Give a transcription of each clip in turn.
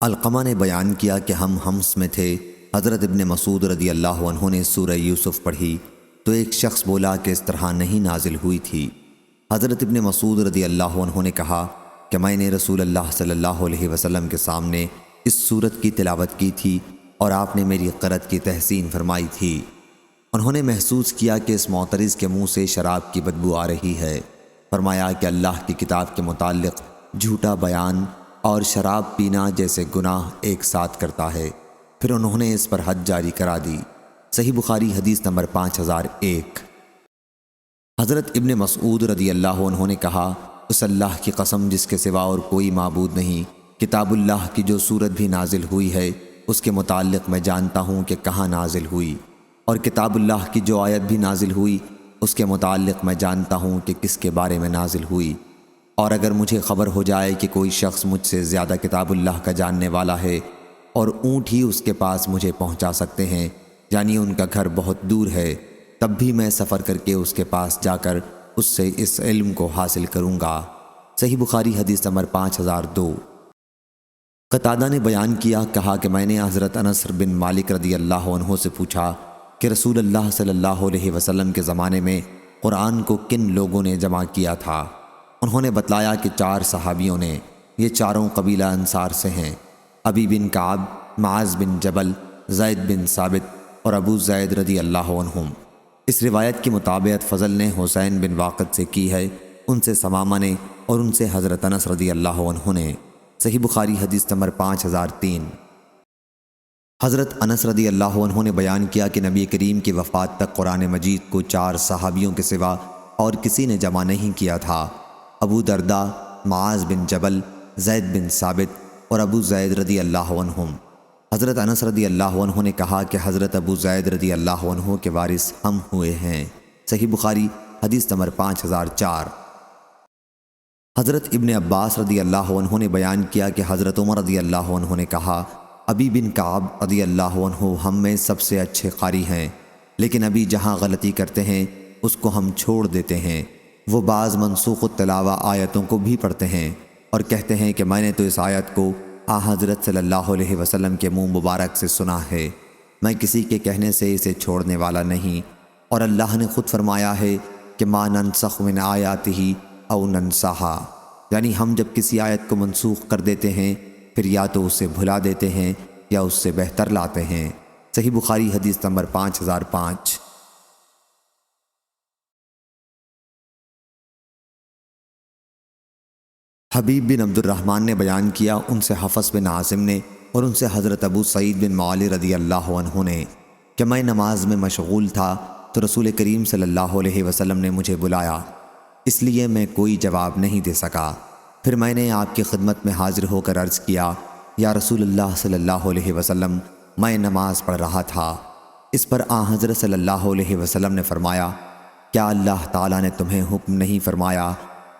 علقمہ نے بیان کیا کہ ہم حمص میں تھے، حضرت ابن مسعود رضی اللہ عنہ نے سورہ یوسف پڑھی تو ایک شخص بولا کہ اس طرح نہیں نازل ہوئی تھی۔ حضرت ابن مسعود رضی اللہ عنہ نے کہا کہ میں نے رسول اللہ صلی اللہ علیہ وسلم کے سامنے اس سورت کی تلاوت کی تھی اور آپ نے میری قرأت کی تحسین فرمائی تھی۔ انہوں نے محسوس کیا کہ اس معترض کے منہ سے شراب کی بدبو آ رہی ہے۔ فرمایا کہ اللہ کی کتاب کے متعلق جھوٹا بیان اور شراب پینا جیسے گناہ ایک ساتھ کرتا ہے۔ پھر انہوں نے اس پر حد جاری کرا دی۔ صحیح بخاری حدیث نمبر 5001۔ حضرت ابن مسعود رضی اللہ عنہ نے کہا، اس اللہ کی قسم جس کے سوا اور کوئی معبود نہیں، کتاب اللہ کی جو سورت بھی نازل ہوئی ہے اس کے متعلق میں جانتا ہوں کہ کہاں نازل ہوئی، اور کتاب اللہ کی جو آیت بھی نازل ہوئی اس کے متعلق میں جانتا ہوں کہ کس کے بارے میں نازل ہوئی۔ اور اگر مجھے خبر ہو جائے کہ کوئی شخص مجھ سے زیادہ کتاب اللہ کا جاننے والا ہے اور اونٹ ہی اس کے پاس مجھے پہنچا سکتے ہیں، یعنی ان کا گھر بہت دور ہے، تب بھی میں سفر کر کے اس کے پاس جا کر اس سے اس علم کو حاصل کروں گا۔ صحیح بخاری حدیث نمبر 5002۔ قتادہ نے بیان کیا، کہا کہ میں نے حضرت انس بن مالک رضی اللہ عنہ سے پوچھا کہ رسول اللہ صلی اللہ علیہ وسلم کے زمانے میں قرآن کو کن لوگوں نے جمع کیا تھا؟ انہوں نے بتلایا کہ 4 صحابیوں نے، یہ چاروں قبیلہ انصار سے ہیں، ابی بن کعب، معاذ بن جبل، زید بن ثابت اور ابو زید رضی اللہ عنہم۔ اس روایت کی مطابقت فضل نے حسین بن واقد سے کی ہے، ان سے ثمامہ نے اور ان سے حضرت انس رضی اللہ عنہ نے۔ صحیح بخاری حدیث نمبر 5003۔ حضرت انس رضی اللہ عنہ نے بیان کیا کہ نبی کریم کی وفات تک قرآن مجید کو 4 صحابیوں کے سوا اور کسی نے جمع نہیں کیا تھا۔ ابو درداء، معاذ بن جبل، زید بن ثابت اور ابو زید رضی اللہ عنہم۔ حضرت انس رضی اللہ عنہ نے کہا کہ حضرت ابو زید رضی اللہ عنہ کے وارث ہم ہوئے ہیں۔ صحیح بخاری حدیث نمبر 5004۔ حضرت ابن عباس رضی اللہ عنہ نے بیان کیا کہ حضرت عمر رضی اللہ عنہ نے کہا، ابی بن کعب رضی اللہ عنہ ہم میں سب سے اچھے قاری ہیں، لیکن ابھی جہاں غلطی کرتے ہیں اس کو ہم چھوڑ دیتے ہیں۔ وہ بعض منسوخ التلاوہ آیتوں کو بھی پڑھتے ہیں اور کہتے ہیں کہ میں نے تو اس آیت کو حضرت صلی اللہ علیہ وسلم کے منہ مبارک سے سنا ہے، میں کسی کے کہنے سے اسے چھوڑنے والا نہیں۔ اور اللہ نے خود فرمایا ہے کہ ما ننسخ من آیاتہ او ننسہا، یعنی ہم جب کسی آیت کو منسوخ کر دیتے ہیں پھر یا تو اسے بھلا دیتے ہیں یا اس سے بہتر لاتے ہیں۔ صحیح بخاری حدیث نمبر 5005۔ حبیب بن عبد الرحمن نے بیان کیا، ان سے حفص بن عاصم نے اور ان سے حضرت ابو سعید بن معالی رضی اللہ عنہ نے کہ میں نماز میں مشغول تھا تو رسول کریم صلی اللہ علیہ وسلم نے مجھے بلایا، اس لیے میں کوئی جواب نہیں دے سکا۔ پھر میں نے آپ کی خدمت میں حاضر ہو کر عرض کیا، یا رسول اللہ صلی اللہ علیہ وسلم، میں نماز پڑھ رہا تھا۔ اس پر حضرت صلی اللہ علیہ وسلم نے فرمایا، کیا اللہ تعالیٰ نے تمہیں حکم نہیں فرمایا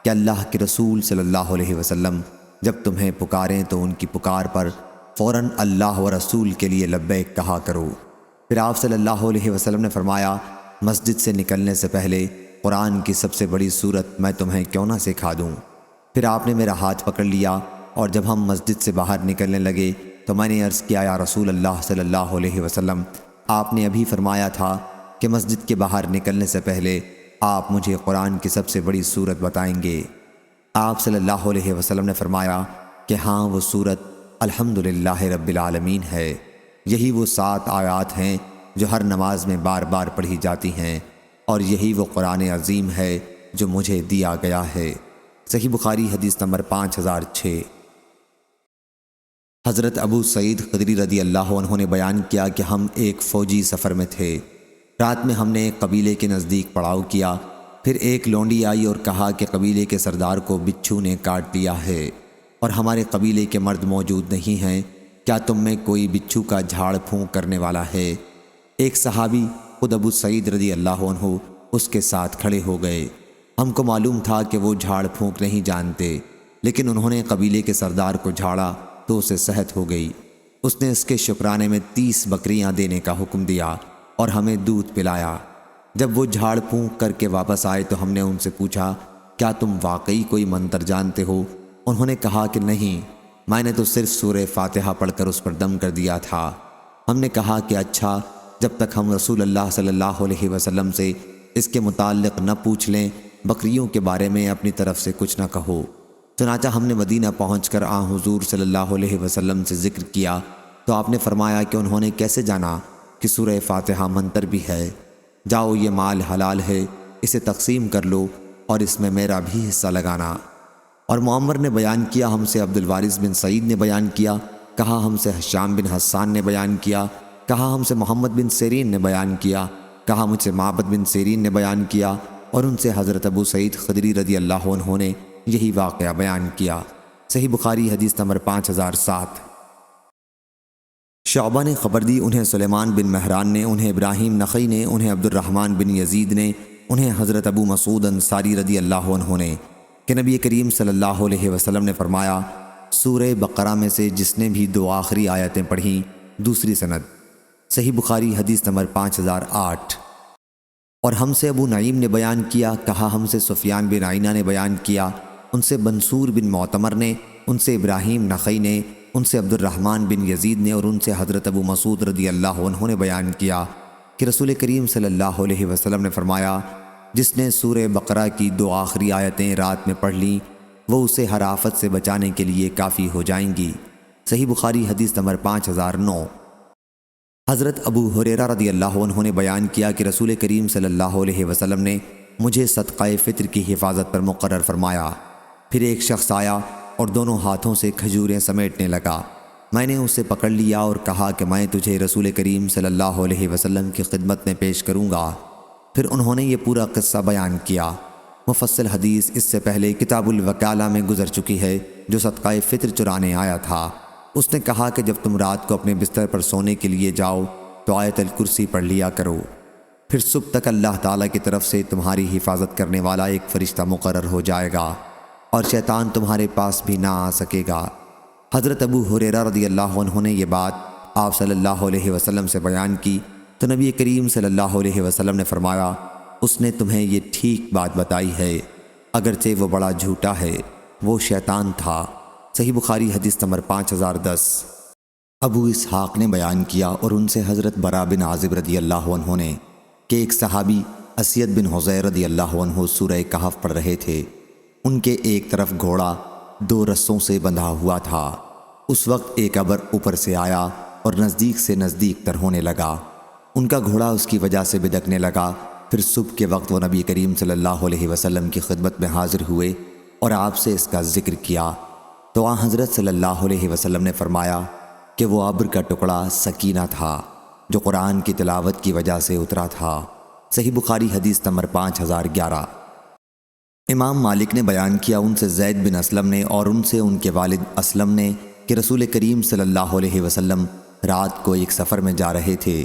کہ اللہ کے رسول صلی اللہ علیہ وسلم جب تمہیں پکاریں تو ان کی پکار پر فوراً اللہ و رسول کے لیے لبیک کہا کرو؟ پھر آپ صلی اللہ علیہ وسلم نے فرمایا، مسجد سے نکلنے سے پہلے قرآن کی سب سے بڑی سورت میں تمہیں کیوں نہ سکھا دوں؟ پھر آپ نے میرا ہاتھ پکڑ لیا اور جب ہم مسجد سے باہر نکلنے لگے تو میں نے عرض کیا، یا رسول اللہ صلی اللہ علیہ وسلم، آپ نے ابھی فرمایا تھا کہ مسجد کے باہر نکلنے سے پہلے آپ مجھے قرآن کی سب سے بڑی سورت بتائیں گے۔ آپ صلی اللہ علیہ وسلم نے فرمایا کہ ہاں، وہ سورت الحمدللہ رب العالمین ہے۔ یہی وہ 7 آیات ہیں جو ہر نماز میں بار بار پڑھی جاتی ہیں، اور یہی وہ قرآن عظیم ہے جو مجھے دیا گیا ہے۔ صحیح بخاری حدیث نمبر 5006۔ حضرت ابو سعید خدری رضی اللہ عنہ نے بیان کیا کہ ہم ایک فوجی سفر میں تھے۔ رات میں ہم نے ایک قبیلے کے نزدیک پڑاؤ کیا، پھر ایک لونڈی آئی اور کہا کہ قبیلے کے سردار کو بچھو نے کاٹ لیا ہے اور ہمارے قبیلے کے مرد موجود نہیں ہیں، کیا تم میں کوئی بچھو کا جھاڑ پھونک کرنے والا ہے؟ ایک صحابی خود ابو سعید رضی اللہ عنہ اس کے ساتھ کھڑے ہو گئے۔ ہم کو معلوم تھا کہ وہ جھاڑ پھونک نہیں جانتے، لیکن انہوں نے قبیلے کے سردار کو جھاڑا تو اسے صحت ہو گئی۔ اس نے اس کے شکرانے میں 30 بکریاں دینے کا حکم دیا اور ہمیں دودھ پلایا۔ جب وہ جھاڑ پھونک کر کے واپس آئے تو ہم نے ان سے پوچھا، کیا تم واقعی کوئی منتر جانتے ہو؟ انہوں نے کہا کہ نہیں۔ میں نے تو صرف سورہ فاتحہ پڑھ کر اس پر دم کر دیا تھا۔ ہم نے کہا کہ اچھا، جب تک ہم رسول اللہ صلی اللہ علیہ وسلم سے اس کے متعلق نہ پوچھ لیں، بکریوں کے بارے میں اپنی طرف سے کچھ نہ کہو۔ چنانچہ ہم نے مدینہ پہنچ کر حضور صلی اللہ علیہ وسلم سے ذکر کیا تو آپ نے فرمایا کہ انہوں نے کیسے جانا کہ سورہ فاتحہ منتر بھی ہے؟ جاؤ، یہ مال حلال ہے، اسے تقسیم کر لو اور اس میں میرا بھی حصہ لگانا۔ اور معمر نے بیان کیا، ہم سے عبد الوارث بن سعید نے بیان کیا، کہا ہم سے حشام بن حسان نے بیان کیا، کہا ہم سے محمد بن سیرین نے بیان کیا، کہا مجھ سے معبد بن سیرین نے بیان کیا، اور ان سے حضرت ابو سعید خدری رضی اللہ عنہ نے یہی واقعہ بیان کیا۔ صحیح بخاری حدیث نمبر 5007۔ شعبہ نے خبر دی، انہیں سلیمان بن مہران نے، انہیں ابراہیم نخعی نے، انہیں عبد الرحمن بن یزید نے، انہیں حضرت ابو مسعود انصاری رضی اللہ عنہ نے کہ نبی کریم صلی اللہ علیہ وسلم نے فرمایا، سورہ بقرہ میں سے جس نے بھی 2 آخری آیتیں پڑھیں، دوسری سند۔ صحیح بخاری حدیث نمبر 5008۔ اور ہم سے ابو نعیم نے بیان کیا، کہا ہم سے سفیان بن عینہ نے بیان کیا، ان سے منصور بن معتمر نے، ان سے ابراہیم نخعی نے، ان سے عبد الرحمن بن یزید نے، اور ان سے حضرت ابو مسعود رضی اللہ عنہ نے بیان کیا کہ رسول کریم صلی اللہ علیہ وسلم نے فرمایا، جس نے سورہ بقرہ کی 2 آخری آیتیں رات میں پڑھ لیں، وہ اسے ہر آفت سے بچانے کے لیے کافی ہو جائیں گی۔ صحیح بخاری حدیث نمبر 5009۔ حضرت ابو ہریرہ رضی اللہ عنہ نے بیان کیا کہ رسول کریم صلی اللہ علیہ وسلم نے مجھے صدقہ فطر کی حفاظت پر مقرر فرمایا۔ پھر ایک شخص آیا اور دونوں ہاتھوں سے کھجوریں سمیٹنے لگا۔ میں نے اسے پکڑ لیا اور کہا کہ میں تجھے رسول کریم صلی اللہ علیہ وسلم کی خدمت میں پیش کروں گا۔ پھر انہوں نے یہ پورا قصہ بیان کیا۔ مفصل حدیث اس سے پہلے کتاب الوکالہ میں گزر چکی ہے، جو صدقہ فطر چرانے آیا تھا۔ اس نے کہا کہ جب تم رات کو اپنے بستر پر سونے کے لیے جاؤ تو آیت الکرسی پڑھ لیا کرو، پھر صبح تک اللہ تعالیٰ کی طرف سے تمہاری حفاظت کرنے والا ایک فرشتہ مقرر ہو جائے گا اور شیطان تمہارے پاس بھی نہ آ سکے گا۔ حضرت ابو ہریرہ رضی اللہ عنہ نے یہ بات آپ صلی اللہ علیہ وسلم سے بیان کی تو نبی کریم صلی اللہ علیہ وسلم نے فرمایا، اس نے تمہیں یہ ٹھیک بات بتائی ہے، اگرچہ وہ بڑا جھوٹا ہے، وہ شیطان تھا۔ صحیح بخاری حدیث نمبر 5010۔ ابو اسحاق نے بیان کیا اور ان سے حضرت برا بن عازب رضی اللہ عنہ نے کہ ایک صحابی اسید بن حضیر رضی اللہ عنہ سورہ کہف پڑھ رہے تھے۔ ان کے ایک طرف گھوڑا 2 رسوں سے بندھا ہوا تھا۔ اس وقت ایک ابر اوپر سے آیا اور نزدیک سے نزدیک تر ہونے لگا۔ ان کا گھوڑا اس کی وجہ سے بدکنے لگا۔ پھر صبح کے وقت وہ نبی کریم صلی اللہ علیہ وسلم کی خدمت میں حاضر ہوئے اور آپ سے اس کا ذکر کیا تو حضرت صلی اللہ علیہ وسلم نے فرمایا کہ وہ ابر کا ٹکڑا سکینہ تھا جو قرآن کی تلاوت کی وجہ سے اترا تھا۔ صحیح بخاری حدیث نمبر 5011۔ امام مالک نے بیان کیا، ان سے زید بن اسلم نے اور ان سے ان کے والد اسلم نے کہ رسول کریم صلی اللہ علیہ وسلم رات کو ایک سفر میں جا رہے تھے۔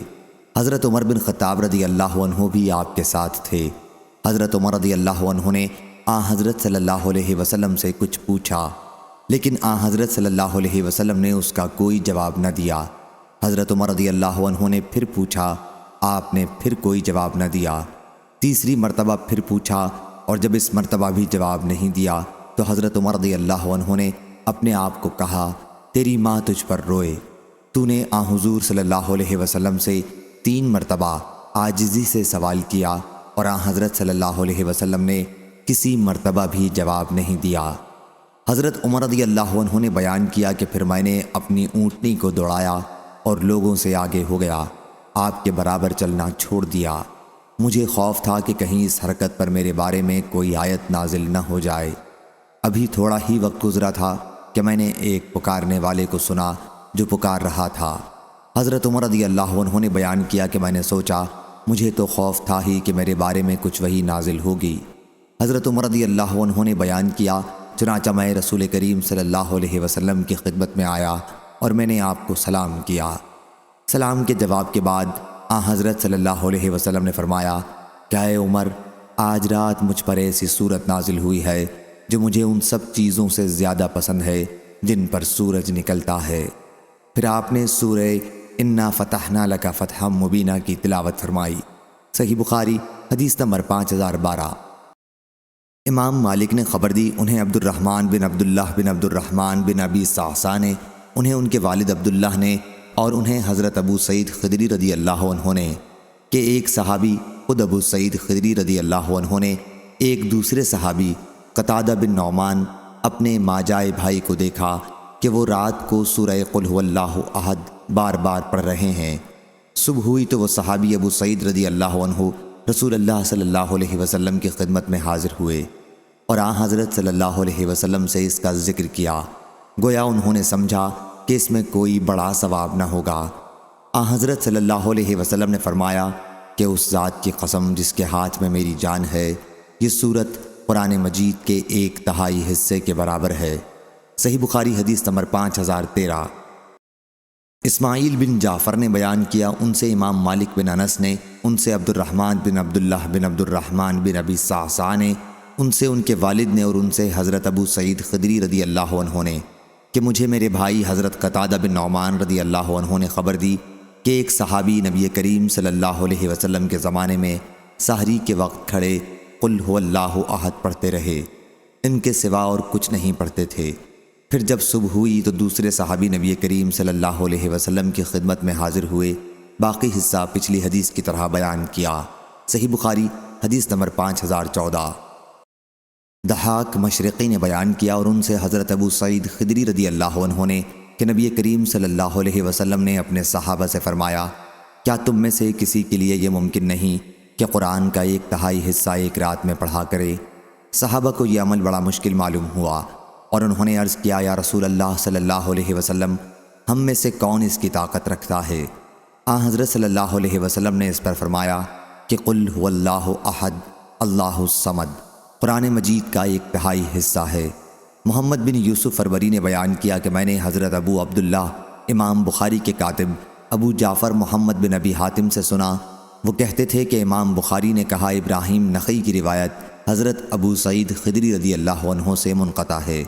حضرت عمر بن خطاب رضی اللہ عنہ بھی آپ کے ساتھ تھے۔ حضرت عمر رضی اللہ عنہ نے حضرت صلی اللہ علیہ وسلم سے کچھ پوچھا، لیکن حضرت صلی اللہ علیہ وسلم نے اس کا کوئی جواب نہ دیا۔ حضرت عمر رضی اللہ عنہ نے پھر پوچھا، آپ نے پھر کوئی جواب نہ دیا۔ تیسری مرتبہ پھر پوچھا اور جب اس مرتبہ بھی جواب نہیں دیا تو حضرت عمر رضی اللہ عنہ نے اپنے آپ کو کہا، تیری ماں تجھ پر روئے، تو نے حضور صلی اللہ علیہ وسلم سے 3 مرتبہ عاجزی سے سوال کیا اور حضرت صلی اللہ علیہ وسلم نے کسی مرتبہ بھی جواب نہیں دیا۔ حضرت عمر رضی اللہ عنہ نے بیان کیا کہ پھر میں نے اپنی اونٹنی کو دوڑایا اور لوگوں سے آگے ہو گیا، آپ کے برابر چلنا چھوڑ دیا۔ مجھے خوف تھا کہ کہیں اس حرکت پر میرے بارے میں کوئی آیت نازل نہ ہو جائے۔ ابھی تھوڑا ہی وقت گزرا تھا کہ میں نے ایک پکارنے والے کو سنا جو پکار رہا تھا۔ حضرت عمر رضی اللہ عنہ نے بیان کیا کہ میں نے سوچا مجھے تو خوف تھا ہی کہ میرے بارے میں کچھ وحی نازل ہوگی۔ حضرت عمر رضی اللہ عنہ نے بیان کیا، چنانچہ میں رسول کریم صلی اللہ علیہ وسلم کی خدمت میں آیا اور میں نے آپ کو سلام کیا۔ سلام کے جواب کے بعد حضرت صلی اللہ علیہ وسلم نے فرمایا کہ اے عمر، آج رات مجھ پر ایسی صورت نازل ہوئی ہے جو مجھے ان سب چیزوں سے زیادہ پسند ہے جن پر سورج نکلتا ہے۔ پھر آپ نے سورہ انا فتحنا لک فتحا مبینہ کی تلاوت فرمائی۔ صحیح بخاری حدیث نمبر 5012۔ امام مالک نے خبر دی، انہیں عبد الرحمن بن عبداللہ بن عبد الرحمن بن ابی صعصع نے، انہیں ان کے والد عبداللہ نے، اور انہیں حضرت ابو سعید خدری رضی اللہ عنہ نے کہ ایک صحابی خود ابو سعید خدری رضی اللہ عنہ نے ایک دوسرے صحابی قتادہ بن نعمان اپنے ماجائے بھائی کو دیکھا کہ وہ رات کو سورہ قل هو اللہ احد بار بار پڑھ رہے ہیں۔ صبح ہوئی تو وہ صحابی ابو سعید رضی اللہ عنہ رسول اللہ صلی اللہ علیہ وسلم کی خدمت میں حاضر ہوئے اور حضرت صلی اللہ علیہ وسلم سے اس کا ذکر کیا، گویا انہوں نے سمجھا کہ اس میں کوئی بڑا ثواب نہ ہوگا۔ حضرت صلی اللہ علیہ وسلم نے فرمایا کہ اس ذات کی قسم جس کے ہاتھ میں میری جان ہے، یہ سورت قرآن مجید کے 1/3 حصے کے برابر ہے۔ صحیح بخاری حدیث نمبر 5013۔ اسماعیل بن جعفر نے بیان کیا، ان سے امام مالک بن انس نے، ان سے عبد الرحمن بن عبداللہ بن عبد الرحمن بن ابی صعصع نے، ان سے ان کے والد نے، اور ان سے حضرت ابو سعید خدری رضی اللہ عنہ نے کہ مجھے میرے بھائی حضرت قتادہ بن نعمان رضی اللہ عنہ نے خبر دی کہ ایک صحابی نبی کریم صلی اللہ علیہ وسلم کے زمانے میں سحری کے وقت کھڑے قل هو اللہ احد پڑھتے رہے، ان کے سوا اور کچھ نہیں پڑھتے تھے۔ پھر جب صبح ہوئی تو دوسرے صحابی نبی کریم صلی اللہ علیہ وسلم کی خدمت میں حاضر ہوئے، باقی حصہ پچھلی حدیث کی طرح بیان کیا۔ صحیح بخاری حدیث نمبر 5014۔ ضحاک مشرقی نے بیان کیا، اور ان سے حضرت ابو سعید خدری رضی اللہ عنہ نے کہ نبی کریم صلی اللہ علیہ وسلم نے اپنے صحابہ سے فرمایا، کیا تم میں سے کسی کے لیے یہ ممکن نہیں کہ قرآن کا 1/3 حصہ ایک رات میں پڑھا کرے؟ صحابہ کو یہ عمل بڑا مشکل معلوم ہوا اور انہوں نے عرض کیا، یا رسول اللہ صلی اللہ علیہ وسلم، ہم میں سے کون اس کی طاقت رکھتا ہے؟ حضرت صلی اللہ علیہ وسلم نے اس پر فرمایا کہ قل هو اللہ احد اللہ الصمد قرآن مجید کا 1/3 حصہ ہے۔ محمد بن یوسف فربری نے بیان کیا کہ میں نے حضرت ابو عبداللہ امام بخاری کے کاتب ابو جعفر محمد بن ابی حاتم سے سنا، وہ کہتے تھے کہ امام بخاری نے کہا ابراہیم نخعی کی روایت حضرت ابو سعید خدری رضی اللہ عنہ سے منقطع ہے۔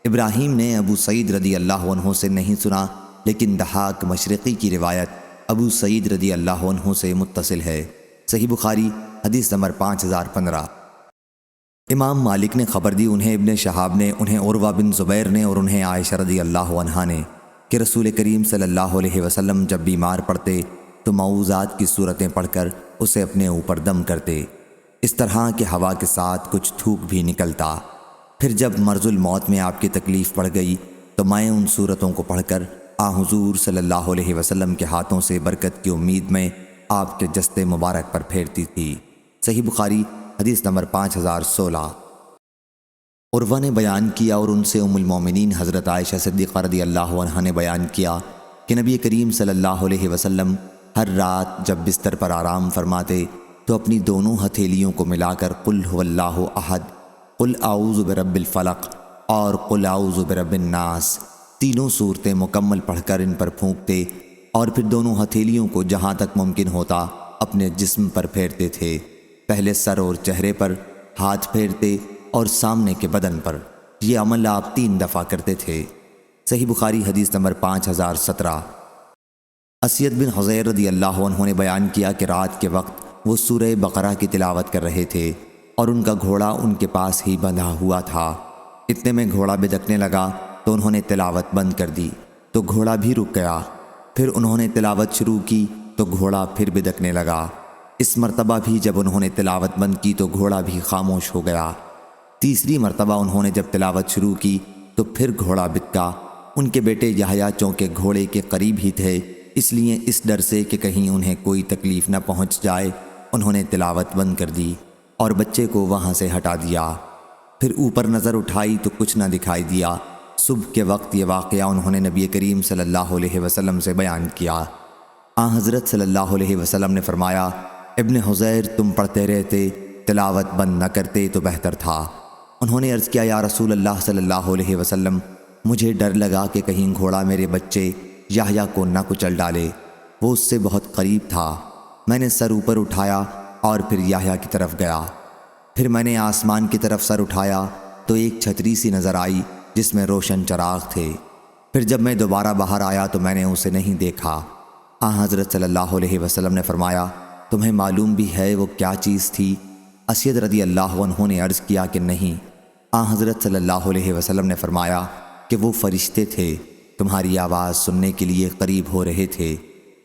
ابراہیم نے ابو سعید رضی اللہ عنہ سے نہیں سنا، لیکن ضحاک مشرقی کی روایت ابو سعید رضی اللہ عنہ سے متصل ہے۔ صحیح بخاری حدیث نمبر 5015۔ امام مالک نے خبر دی، انہیں ابن شہاب نے، انہیں عروہ بن زبیر نے، اور انہیں عائشہ رضی اللہ عنہا نے کہ رسول کریم صلی اللہ علیہ وسلم جب بیمار پڑتے تو معوذات کی صورتیں پڑھ کر اسے اپنے اوپر دم کرتے، اس طرح کہ ہوا کے ساتھ کچھ تھوک بھی نکلتا۔ پھر جب مرض الموت میں آپ کی تکلیف پڑ گئی تو میں ان صورتوں کو پڑھ کر حضور صلی اللہ علیہ وسلم کے ہاتھوں سے برکت کی امید میں آپ کے جسد مبارک پر پھیرتی تھی۔ صحیح بخاری حدیث نمبر 5016۔ عروہ نے بیان کیا، اور ان سے ام المومنین حضرت عائشہ صدیقہ رضی اللہ عنہا نے بیان کیا کہ نبی کریم صلی اللہ علیہ وسلم ہر رات جب بستر پر آرام فرماتے تو اپنی دونوں ہتھیلیوں کو ملا کر قل هو اللہ احد، قل اعوذ برب الفلق اور قل اعوذ برب الناس تینوں صورتیں مکمل پڑھ کر ان پر پھونکتے، اور پھر دونوں ہتھیلیوں کو جہاں تک ممکن ہوتا اپنے جسم پر پھیرتے تھے، پہلے سر اور چہرے پر، ہاتھ پھیرتے اور سامنے کے بدن پر۔ یہ عمل آپ 3 دفعہ کرتے تھے۔ صحیح بخاری حدیث نمبر 5017۔ اسید بن حضیر رضی اللہ عنہ نے بیان کیا کہ رات کے وقت وہ سورہ بقرہ کی تلاوت کر رہے تھے اور ان کا گھوڑا ان کے پاس ہی بندھا ہوا تھا۔ اتنے میں گھوڑا بدکنے لگا تو انہوں نے تلاوت بند کر دی تو گھوڑا بھی رک گیا۔ پھر انہوں نے تلاوت شروع کی تو گھوڑا پھر بدکنے لگا۔ اس مرتبہ بھی جب انہوں نے تلاوت بند کی تو گھوڑا بھی خاموش ہو گیا۔ تیسری مرتبہ انہوں نے جب تلاوت شروع کی تو پھر گھوڑا بدکا۔ ان کے بیٹے یحییٰ چونکہ گھوڑے کے قریب ہی تھے، اس لیے اس ڈر سے کہ کہیں انہیں کوئی تکلیف نہ پہنچ جائے انہوں نے تلاوت بند کر دی اور بچے کو وہاں سے ہٹا دیا۔ پھر اوپر نظر اٹھائی تو کچھ نہ دکھائی دیا۔ صبح کے وقت یہ واقعہ انہوں نے نبی کریم صلی اللہ علیہ وسلم سے بیان کیا۔ حضرت صلی اللہ علیہ وسلم نے فرمایا، ابن حضیر تم پڑھتے رہتے، تلاوت بند نہ کرتے تو بہتر تھا۔ انہوں نے عرض کیا، یا رسول اللہ صلی اللہ علیہ وسلم، مجھے ڈر لگا کہ کہیں گھوڑا میرے بچے یحییٰ کو نہ کچل ڈالے، وہ اس سے بہت قریب تھا۔ میں نے سر اوپر اٹھایا اور پھر یحییٰ کی طرف گیا۔ پھر میں نے آسمان کی طرف سر اٹھایا تو ایک چھتری سی نظر آئی جس میں روشن چراغ تھے۔ پھر جب میں دوبارہ باہر آیا تو میں نے اسے نہیں دیکھا۔ حضرت صلی اللہ علیہ وسلم نے فرمایا، تمہیں معلوم بھی ہے وہ کیا چیز تھی؟ اسید رضی اللہ عنہ نے عرض کیا کہ نہیں، حضرت صلی اللہ علیہ وسلم نے فرمایا کہ وہ فرشتے تھے، تمہاری آواز سننے کے لیے قریب ہو رہے تھے،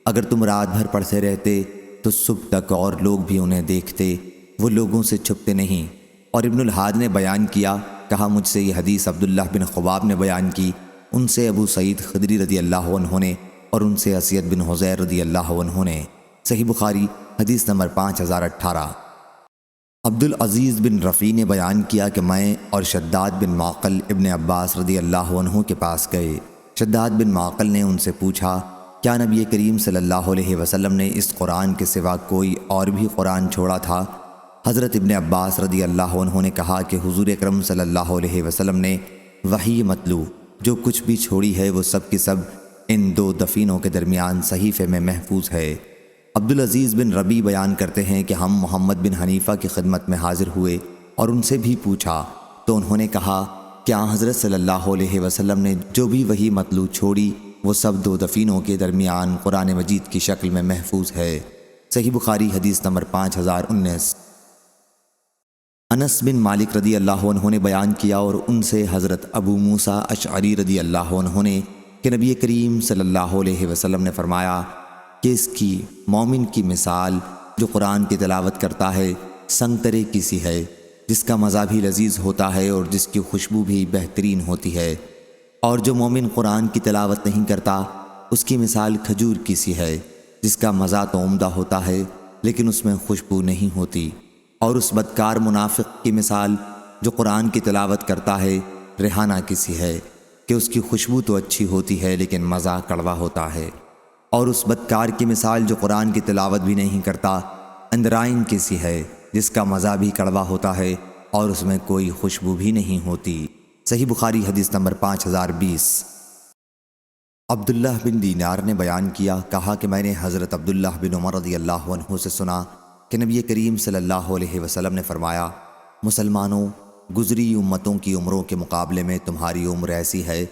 اگر تم رات بھر پڑھتے رہتے تو صبح تک اور لوگ بھی انہیں دیکھتے، وہ لوگوں سے چھپتے نہیں۔ اور ابن الحاد نے بیان کیا، کہا مجھ سے یہ حدیث عبداللہ بن خباب نے بیان کی، ان سے ابو سعید خدری رضی اللہ عنہ نے، اور ان سے اسید بن حضیر رضی اللہ عنہ نے۔ صحیح بخاری حدیث نمبر 5018۔ عبدالعزیز بن رفیع نے بیان کیا کہ میں اور شداد بن معقل ابن عباس رضی اللہ عنہ کے پاس گئے۔ شداد بن معقل نے ان سے پوچھا، کیا نبی کریم صلی اللہ علیہ وسلم نے اس قرآن کے سوا کوئی اور بھی قرآن چھوڑا تھا؟ حضرت ابن عباس رضی اللہ عنہ نے کہا کہ حضور اکرم صلی اللہ علیہ وسلم نے وحی مطلوع جو کچھ بھی چھوڑی ہے وہ سب کی سب ان دو دفینوں کے درمیان صحیفے میں محفوظ ہے۔ عبدالعزیز بن ربیع بیان کرتے ہیں کہ ہم محمد بن حنیفہ کی خدمت میں حاضر ہوئے اور ان سے بھی پوچھا تو انہوں نے کہا کہ حضرت صلی اللہ علیہ وسلم نے جو بھی وحی مطلوع چھوڑی وہ سب دو دفینوں کے درمیان قرآن مجید کی شکل میں محفوظ ہے۔ صحیح بخاری حدیث نمبر 5019۔ انس بن مالک رضی اللہ عنہ نے بیان کیا اور ان سے حضرت ابو موسیٰ اشعری رضی اللہ عنہ نے کہ نبی کریم صلی اللہ علیہ وسلم نے فرمایا کہ اس کی مومن کی مثال جو قرآن کی تلاوت کرتا ہے سنگترے کی سی ہے، جس کا مزہ بھی لذیذ ہوتا ہے اور جس کی خوشبو بھی بہترین ہوتی ہے، اور جو مومن قرآن کی تلاوت نہیں کرتا اس کی مثال کھجور کی سی ہے، جس کا مزہ تو عمدہ ہوتا ہے لیکن اس میں خوشبو نہیں ہوتی، اور اس بدکار منافق کی مثال جو قرآن کی تلاوت کرتا ہے ریحانہ کی سی ہے کہ اس کی خوشبو تو اچھی ہوتی ہے لیکن مزہ کڑوا ہوتا ہے، اور اس بدکار کی مثال جو قرآن کی تلاوت بھی نہیں کرتا اندرائن کی سی ہے، جس کا مزہ بھی کڑوا ہوتا ہے اور اس میں کوئی خوشبو بھی نہیں ہوتی۔ صحیح بخاری حدیث نمبر 5020۔ عبداللہ بن دینار نے بیان کیا، کہا کہ میں نے حضرت عبداللہ بن عمر رضی اللہ عنہ سے سنا کہ نبی کریم صلی اللہ علیہ وسلم نے فرمایا، مسلمانوں، گزری امتوں کی عمروں کے مقابلے میں تمہاری عمر ایسی ہے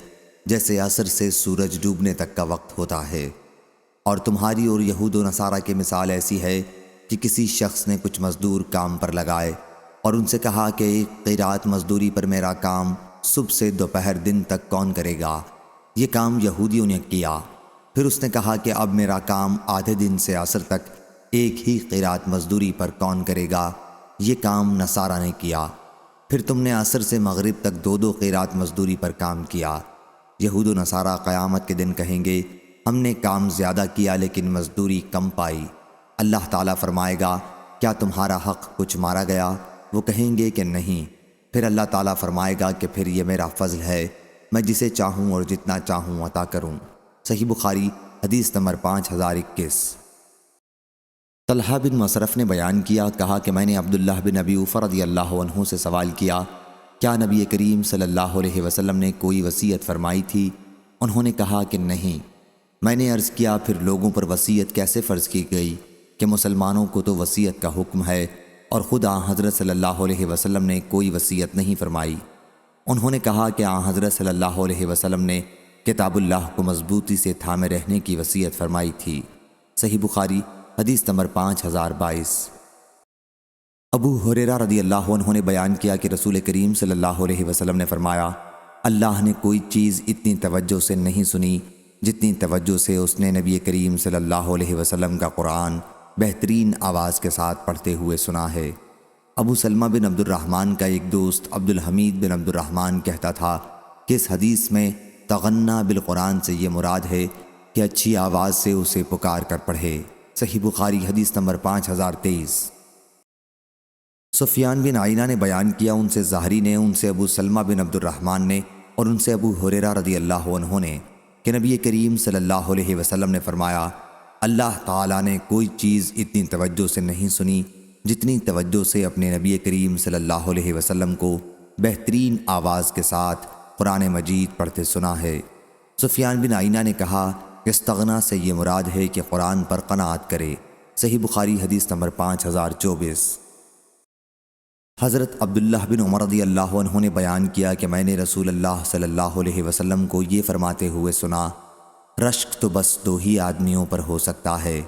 جیسے عصر سے سورج ڈوبنے تک کا وقت ہوتا ہے، اور تمہاری اور یہود و نصارہ کی مثال ایسی ہے کہ کسی شخص نے کچھ مزدور کام پر لگائے اور ان سے کہا کہ ایک قیرات مزدوری پر میرا کام صبح سے دوپہر دن تک کون کرے گا؟ یہ کام یہودیوں نے کیا۔ پھر اس نے کہا کہ اب میرا کام آدھے دن سے عصر تک ایک ہی قیرات مزدوری پر کون کرے گا؟ یہ کام نصارہ نے کیا۔ پھر تم نے عصر سے مغرب تک دو دو قیرات مزدوری پر کام کیا۔ یہود و نصارہ قیامت کے دن کہیں گے، ہم نے کام زیادہ کیا لیکن مزدوری کم پائی۔ اللہ تعالیٰ فرمائے گا، کیا تمہارا حق کچھ مارا گیا؟ وہ کہیں گے کہ نہیں۔ پھر اللہ تعالیٰ فرمائے گا کہ پھر یہ میرا فضل ہے، میں جسے چاہوں اور جتنا چاہوں عطا کروں۔ صحیح بخاری حدیث نمبر 5021۔ طلحہ بن مصرف نے بیان کیا، کہا کہ میں نے عبداللہ بن ابی اوفا رضی اللہ عنہ سے سوال کیا، کیا نبی کریم صلی اللہ علیہ وسلم نے کوئی وصیت فرمائی تھی؟ انہوں نے کہا کہ نہیں۔ میں نے عرض کیا، پھر لوگوں پر وصیت کیسے فرض کی گئی کہ مسلمانوں کو تو وصیت کا حکم ہے اور خدا حضرت صلی اللہ علیہ وسلم نے کوئی وصیت نہیں فرمائی؟ انہوں نے کہا کہ حضرت صلی اللہ علیہ وسلم نے کتاب اللہ کو مضبوطی سے تھامے رہنے کی وصیت فرمائی تھی۔ صحیح بخاری حدیث نمبر 5022۔ ابو ہریرہ رضی اللہ عنہ نے بیان کیا کہ رسول کریم صلی اللہ علیہ وسلم نے فرمایا، اللہ نے کوئی چیز اتنی توجہ سے نہیں سنی جتنی توجہ سے اس نے نبی کریم صلی اللہ علیہ وسلم کا قرآن بہترین آواز کے ساتھ پڑھتے ہوئے سنا ہے۔ ابو سلمہ بن عبد الرحمن کا ایک دوست عبدالحمید بن عبد الرحمن کہتا تھا کہ اس حدیث میں تغنّا بالقرآن سے یہ مراد ہے کہ اچھی آواز سے اسے پکار کر پڑھے۔ صحیح بخاری حدیث نمبر 5023۔ سفیان بن عینہ نے بیان کیا، ان سے زہری نے، ان سے ابو سلمہ بن عبد الرحمن نے اور ان سے ابو ہریرہ رضی اللہ عنہ نے کہ نبی کریم صلی اللہ علیہ وسلم نے فرمایا، اللہ تعالیٰ نے کوئی چیز اتنی توجہ سے نہیں سنی جتنی توجہ سے اپنے نبی کریم صلی اللہ علیہ وسلم کو بہترین آواز کے ساتھ قرآن مجید پڑھتے سنا ہے۔ سفیان بن عینہ نے کہا کہ استغنا سے یہ مراد ہے کہ قرآن پر قناعت کرے۔ صحیح بخاری حدیث نمبر 5024۔ حضرت عبداللہ بن عمر رضی اللہ عنہ نے بیان کیا کہ میں نے رسول اللہ صلی اللہ علیہ وسلم کو یہ فرماتے ہوئے سنا، رشک تو بس دو ہی آدمیوں پر ہو سکتا ہے،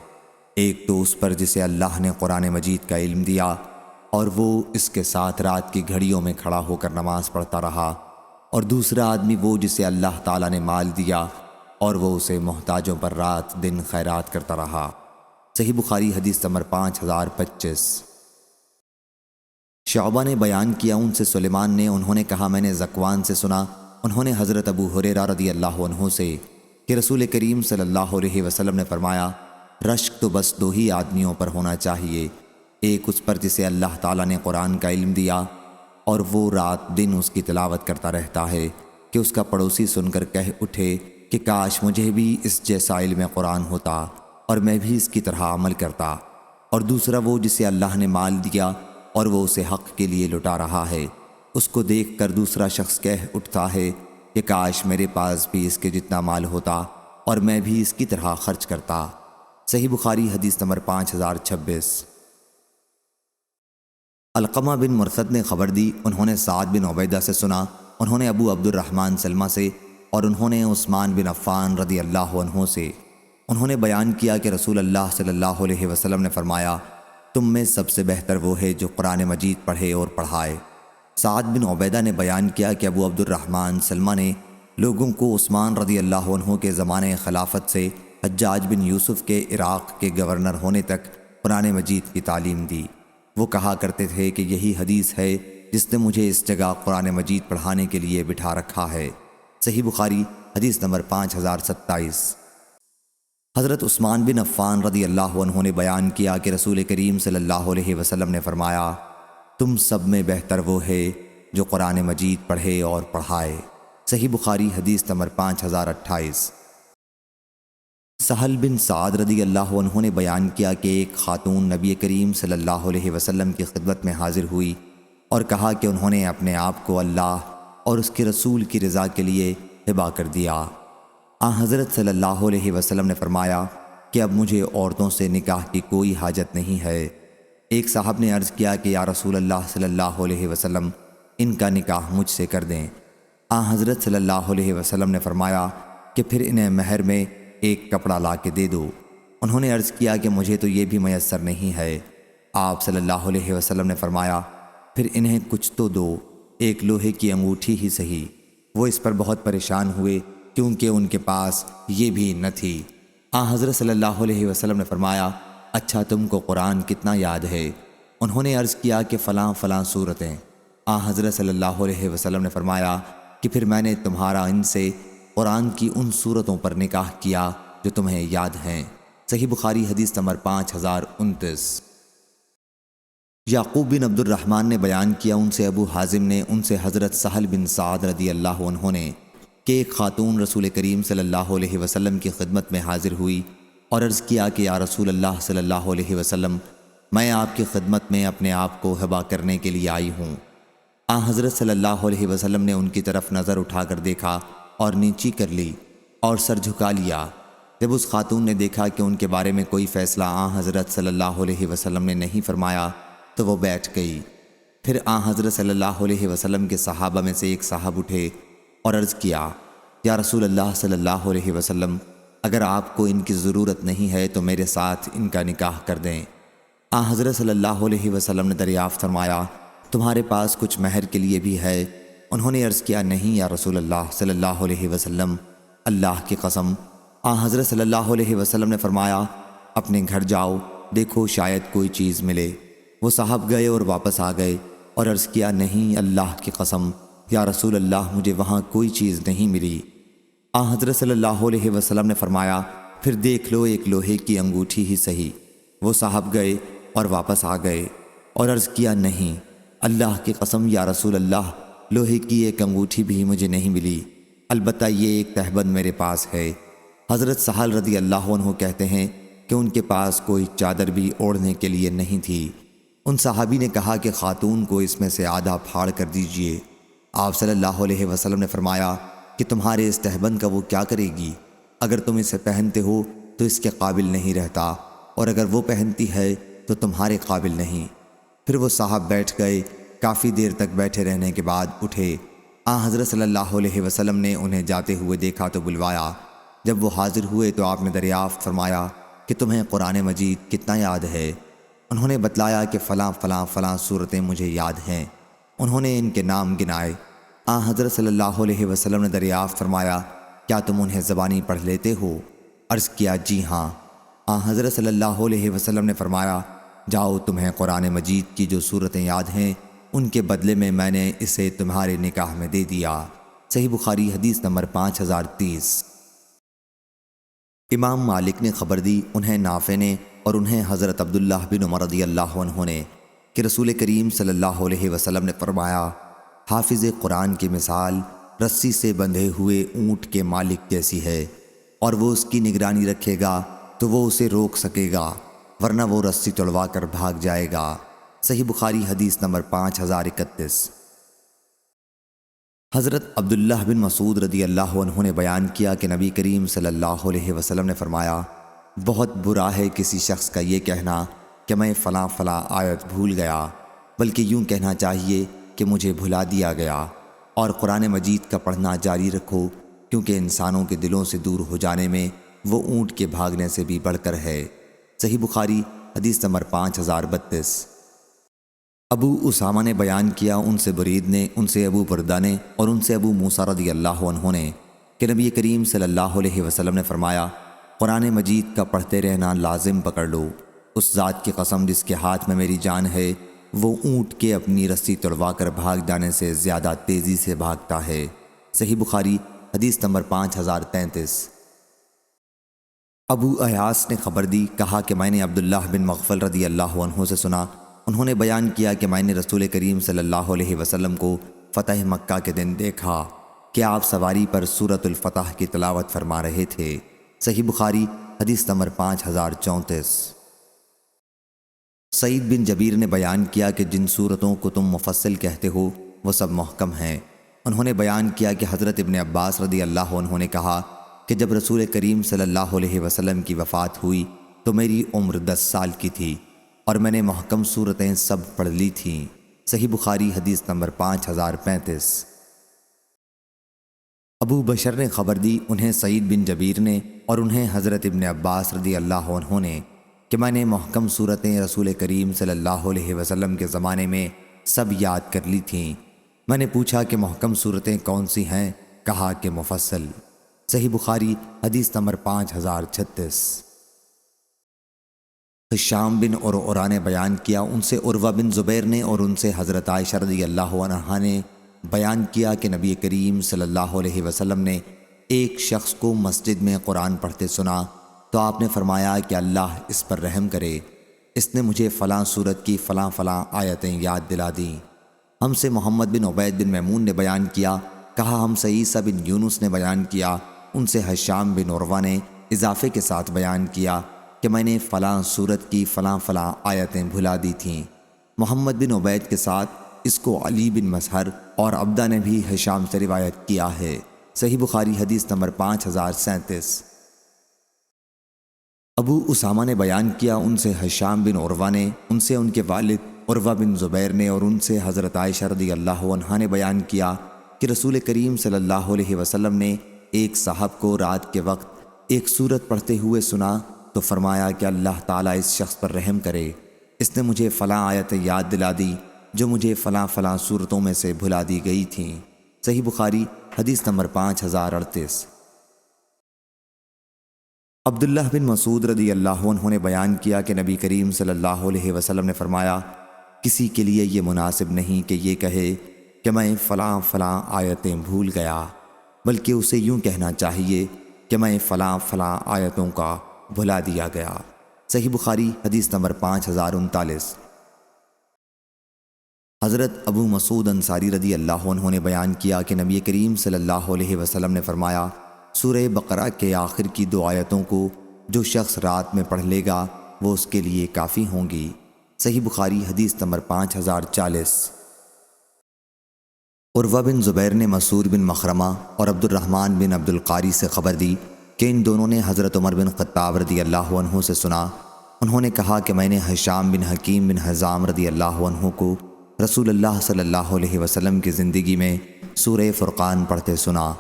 ایک تو اس پر جسے اللہ نے قرآن مجید کا علم دیا اور وہ اس کے ساتھ رات کی گھڑیوں میں کھڑا ہو کر نماز پڑھتا رہا، اور دوسرا آدمی وہ جسے اللہ تعالیٰ نے مال دیا اور وہ اسے محتاجوں پر رات دن خیرات کرتا رہا۔ صحیح بخاری حدیث نمبر 5025۔ شعبہ نے بیان کیا ان سے سلیمان نے، انہوں نے کہا میں نے ذکوان سے سنا، انہوں نے حضرت ابو ہریرہ رضی اللہ عنہ سے کہ رسول کریم صلی اللہ علیہ وسلم نے فرمایا، رشک تو بس دو ہی آدمیوں پر ہونا چاہیے، ایک اس پر جسے اللہ تعالیٰ نے قرآن کا علم دیا اور وہ رات دن اس کی تلاوت کرتا رہتا ہے کہ اس کا پڑوسی سن کر کہہ اٹھے کہ کاش مجھے بھی اس جیسا علم قرآن ہوتا اور میں بھی اس کی طرح عمل کرتا، اور دوسرا وہ جسے اللہ نے مال دیا اور وہ اسے حق کے لیے لٹا رہا ہے، اس کو دیکھ کر دوسرا شخص کہہ اٹھتا ہے کہ کاش میرے پاس بھی اس کے جتنا مال ہوتا اور میں بھی اس کی طرح خرچ کرتا۔ صحیح بخاری حدیث نمبر 5026۔ علقمہ بن مرثد نے خبر دی، انہوں نے سعد بن عبیدہ سے سنا، انہوں نے ابو عبد الرحمن سلمہ سے، اور انہوں نے عثمان بن عفان رضی اللہ عنہ سے، انہوں نے بیان کیا کہ رسول اللہ صلی اللہ علیہ وسلم نے فرمایا، تم میں سب سے بہتر وہ ہے جو قرآن مجید پڑھے اور پڑھائے۔ سعد بن عبیدہ نے بیان کیا کہ ابو عبد الرحمن سلمہ نے لوگوں کو عثمان رضی اللہ عنہ کے زمانے خلافت سے حجاج بن یوسف کے عراق کے گورنر ہونے تک قرآن مجید کی تعلیم دی۔ وہ کہا کرتے تھے کہ یہی حدیث ہے جس نے مجھے اس جگہ قرآن مجید پڑھانے کے لیے بٹھا رکھا ہے۔ صحیح بخاری حدیث نمبر 5027۔ حضرت عثمان بن عفان رضی اللہ عنہ نے بیان کیا کہ رسول کریم صلی اللہ علیہ وسلم نے فرمایا، تم سب میں بہتر وہ ہے جو قرآن مجید پڑھے اور پڑھائے۔ صحیح بخاری حدیث نمبر 5028۔ سہل بن سعد رضی اللہ عنہ نے بیان کیا کہ ایک خاتون نبی کریم صلی اللہ علیہ وسلم کی خدمت میں حاضر ہوئی اور کہا کہ انہوں نے اپنے آپ کو اللہ اور اس کے رسول کی رضا کے لیے ہبہ کر دیا۔ حضرت صلی اللہ علیہ وسلم نے فرمایا کہ اب مجھے عورتوں سے نکاح کی کوئی حاجت نہیں ہے۔ ایک صاحب نے عرض کیا کہ یا رسول اللہ صلی اللہ علیہ وسلم، ان کا نکاح مجھ سے کر دیں۔ حضرت صلی اللہ علیہ وسلم نے فرمایا کہ پھر انہیں مہر میں ایک کپڑا لا کے دے دو۔ انہوں نے عرض کیا کہ مجھے تو یہ بھی میسر نہیں ہے۔ آپ صلی اللہ علیہ وسلم نے فرمایا پھر انہیں کچھ تو دو، ایک لوہے کی انگوٹھی ہی صحیح۔ وہ اس پر بہت پریشان ہوئے کیونکہ ان کے پاس یہ بھی نہ تھی۔ حضرت صلی اللہ علیہ وسلم نے فرمایا، اچھا تم کو قرآن کتنا یاد ہے؟ انہوں نے عرض کیا کہ فلاں فلاں صورتیں۔ حضرت صلی اللہ علیہ وسلم نے فرمایا کہ پھر میں نے تمہارا ان سے قرآن کی ان صورتوں پر نکاح کیا جو تمہیں یاد ہیں۔ صحیح بخاری حدیث نمبر 5029۔ یعقوب بن عبد الرحمن نے بیان کیا ان سے ابو حازم نے، ان سے حضرت سہل بن سعد رضی اللہ عنہ نے کہ ایک خاتون رسول کریم صلی اللہ علیہ وسلم کی خدمت میں حاضر ہوئی اور عرض کیا کہ یا رسول اللہ صلی اللہ علیہ وسلم، میں آپ کی خدمت میں اپنے آپ کو ہبہ کرنے کے لیے آئی ہوں۔ حضرت صلی اللہ علیہ وسلم نے ان کی طرف نظر اٹھا کر دیکھا اور نیچی کر لی اور سر جھکا لیا۔ جب اس خاتون نے دیکھا کہ ان کے بارے میں کوئی فیصلہ حضرت صلی اللہ علیہ وسلم نے نہیں فرمایا تو وہ بیٹھ گئی۔ پھر حضرت صلی اللہ علیہ وسلم کے صحابہ میں سے ایک صاحب اٹھے اور عرض کیا، یا رسول اللہ صلی اللہ علیہ وسلم، اگر آپ کو ان کی ضرورت نہیں ہے تو میرے ساتھ ان کا نکاح کر دیں۔ حضرت صلی اللہ علیہ وسلم نے دریافت فرمایا، تمہارے پاس کچھ مہر کے لیے بھی ہے؟ انہوں نے عرض کیا، نہیں یا رسول اللہ صلی اللہ علیہ وسلم، اللہ کی قسم۔ حضرت صلی اللہ علیہ وسلم نے فرمایا، اپنے گھر جاؤ، دیکھو شاید کوئی چیز ملے۔ وہ صاحب گئے اور واپس آ گئے اور عرض کیا، نہیں اللہ کی قسم یا رسول اللہ، مجھے وہاں کوئی چیز نہیں ملی۔ حضرت صلی اللہ علیہ وسلم نے فرمایا، پھر دیکھ لو ایک لوہے کی انگوٹھی ہی صحیح۔ وہ صاحب گئے اور واپس آ گئے اور عرض کیا، نہیں اللہ کی قسم یا رسول اللہ، لوہے کی ایک انگوٹھی بھی مجھے نہیں ملی، البتہ یہ ایک تہبند میرے پاس ہے۔ حضرت سہل رضی اللہ عنہ کہتے ہیں کہ ان کے پاس کوئی چادر بھی اوڑھنے کے لیے نہیں تھی۔ ان صحابی نے کہا کہ خاتون کو اس میں سے آدھا پھاڑ کر دیجئے۔ آپ صلی اللہ علیہ وسلم نے فرمایا کہ تمہارے اس تہبند کا وہ کیا کرے گی؟ اگر تم اسے پہنتے ہو تو اس کے قابل نہیں رہتا، اور اگر وہ پہنتی ہے تو تمہارے قابل نہیں۔ پھر وہ صاحب بیٹھ گئے۔ کافی دیر تک بیٹھے رہنے کے بعد اٹھے۔ حضرت صلی اللہ علیہ وسلم نے انہیں جاتے ہوئے دیکھا تو بلوایا۔ جب وہ حاضر ہوئے تو آپ نے دریافت فرمایا کہ تمہیں قرآن مجید کتنا یاد ہے؟ انہوں نے بتلایا کہ فلاں فلاں فلاں صورتیں مجھے یاد ہیں۔ انہوں نے ان کے نام گنائے۔ حضرت صلی اللہ علیہ وسلم نے دریافت فرمایا، کیا تم انہیں زبانی پڑھ لیتے ہو؟ عرض کیا، جی ہاں۔ حضرت صلی اللہ علیہ وسلم نے فرمایا، جاؤ، تمہیں قرآن مجید کی جو صورتیں یاد ہیں ان کے بدلے میں نے اسے تمہارے نکاح میں دے دیا۔ صحیح بخاری حدیث نمبر 5030۔ امام مالک نے خبر دی، انہیں نافع نے اور انہیں حضرت عبداللہ بن عمر رضی اللہ عنہ نے، کہ رسول کریم صلی اللہ علیہ وسلم نے فرمایا، حافظ قرآن کی مثال رسی سے بندھے ہوئے اونٹ کے مالک جیسی ہے، اور وہ اس کی نگرانی رکھے گا تو وہ اسے روک سکے گا، ورنہ وہ رسی توڑوا کر بھاگ جائے گا۔ صحیح بخاری حدیث نمبر 5031۔ حضرت عبداللہ بن مسعود رضی اللہ عنہ نے بیان کیا کہ نبی کریم صلی اللہ علیہ وسلم نے فرمایا، بہت برا ہے کسی شخص کا یہ کہنا کہ میں فلاں فلاں آیت بھول گیا، بلکہ یوں کہنا چاہیے کہ مجھے بھلا دیا گیا، اور قرآن مجید کا پڑھنا جاری رکھو، کیونکہ انسانوں کے دلوں سے دور ہو جانے میں وہ اونٹ کے بھاگنے سے بھی بڑھ کر ہے۔ صحیح بخاری حدیث نمبر 5032۔ ابو اسامہ نے بیان کیا، ان سے برید نے، ان سے ابو بردہ نے، اور ان سے ابو موسیٰ رضی اللہ عنہ نے، کہ نبی کریم صلی اللہ علیہ وسلم نے فرمایا، قرآن مجید کا پڑھتے رہنا لازم پکڑ لو۔ اس ذات کی قسم جس کے ہاتھ میں میری جان ہے، وہ اونٹ کے اپنی رسی توڑوا کر بھاگ جانے سے زیادہ تیزی سے بھاگتا ہے۔ صحیح بخاری حدیث نمبر 5033۔ ابو ایاس نے خبر دی، کہا کہ میں نے عبداللہ بن مغفل رضی اللہ عنہ سے سنا، انہوں نے بیان کیا کہ میں نے رسول کریم صلی اللہ علیہ وسلم کو فتح مکہ کے دن دیکھا کہ آپ سواری پر سورۃ الفتح کی تلاوت فرما رہے تھے۔ صحیح بخاری حدیث نمبر 5034۔ سعید بن جبیر نے بیان کیا کہ جن صورتوں کو تم مفصل کہتے ہو وہ سب محکم ہیں۔ انہوں نے بیان کیا کہ حضرت ابن عباس رضی اللہ عنہ نے کہا کہ جب رسول کریم صلی اللہ علیہ وسلم کی وفات ہوئی تو میری عمر 10 سال کی تھی، اور میں نے محکم صورتیں سب پڑھ لی تھیں۔ صحیح بخاری حدیث نمبر 5035۔ ابو بشر نے خبر دی، انہیں سعید بن جبیر نے اور انہیں حضرت ابن عباس رضی اللہ عنہ نے، کہ میں نے محکم صورتیں رسول کریم صلی اللہ علیہ وسلم کے زمانے میں سب یاد کر لی تھیں۔ میں نے پوچھا کہ محکم صورتیں کون سی ہیں؟ کہا کہ مفصل۔ صحیح بخاری حدیث نمبر 5036۔ ہشام بن عروہ نے بیان کیا، ان سے عروہ بن زبیر نے اور ان سے حضرت عائشہ رضی اللہ عنہا نے بیان کیا کہ نبی کریم صلی اللہ علیہ وسلم نے ایک شخص کو مسجد میں قرآن پڑھتے سنا تو آپ نے فرمایا کہ اللہ اس پر رحم کرے، اس نے مجھے فلاں صورت کی فلاں فلاں آیتیں یاد دلا دیں۔ ہم سے محمد بن عبید بن میمون نے بیان کیا، کہا ہم سے عیسیٰ بن یونس نے بیان کیا، ان سے ہشام بن عروہ نے اضافے کے ساتھ بیان کیا کہ میں نے فلاں صورت کی فلاں فلاں آیتیں بھلا دی تھیں۔ محمد بن عبید کے ساتھ اس کو علی بن مسہر اور عبدہ نے بھی ہشام سے روایت کیا ہے۔ صحیح بخاری حدیث نمبر 5037۔ ابو اسامہ نے بیان کیا، ان سے ہشام بن عروہ نے، ان سے ان کے والد عروہ بن زبیر نے اور ان سے حضرت عائشہ رضی اللہ عنہا نے بیان کیا کہ رسول کریم صلی اللہ علیہ وسلم نے ایک صاحب کو رات کے وقت ایک سورت پڑھتے ہوئے سنا تو فرمایا کہ اللہ تعالیٰ اس شخص پر رحم کرے، اس نے مجھے فلاں آیت یاد دلا دی جو مجھے فلاں فلاں صورتوں میں سے بھلا دی گئی تھیں۔ صحیح بخاری حدیث نمبر 5038۔ عبداللہ بن مسعود رضی اللہ عنہ نے بیان کیا کہ نبی کریم صلی اللہ علیہ وسلم نے فرمایا، کسی کے لیے یہ مناسب نہیں کہ یہ کہے کہ میں فلاں فلاں آیتیں بھول گیا، بلکہ اسے یوں کہنا چاہیے کہ میں فلاں فلاں آیتوں کا بھلا دیا گیا۔ صحیح بخاری حدیث نمبر 5039۔ حضرت ابو مسعود انصاری رضی اللہ عنہ نے بیان کیا کہ نبی کریم صلی اللہ علیہ وسلم نے فرمایا، سورہ بقرہ کے آخر کی 2 آیتوں کو جو شخص رات میں پڑھ لے گا وہ اس کے لیے کافی ہوں گی۔ صحیح بخاری حدیث نمبر 5040۔ عروہ بن زبیر نے مسعود بن مخرمہ اور عبد الرحمن بن عبد القاری سے خبر دی کہ ان دونوں نے حضرت عمر بن خطاب رضی اللہ عنہ سے سنا، انہوں نے کہا کہ میں نے ہشام بن حکیم بن حزام رضی اللہ عنہ کو رسول اللہ صلی اللہ علیہ وسلم کی زندگی میں سورہ فرقان پڑھتے سنا۔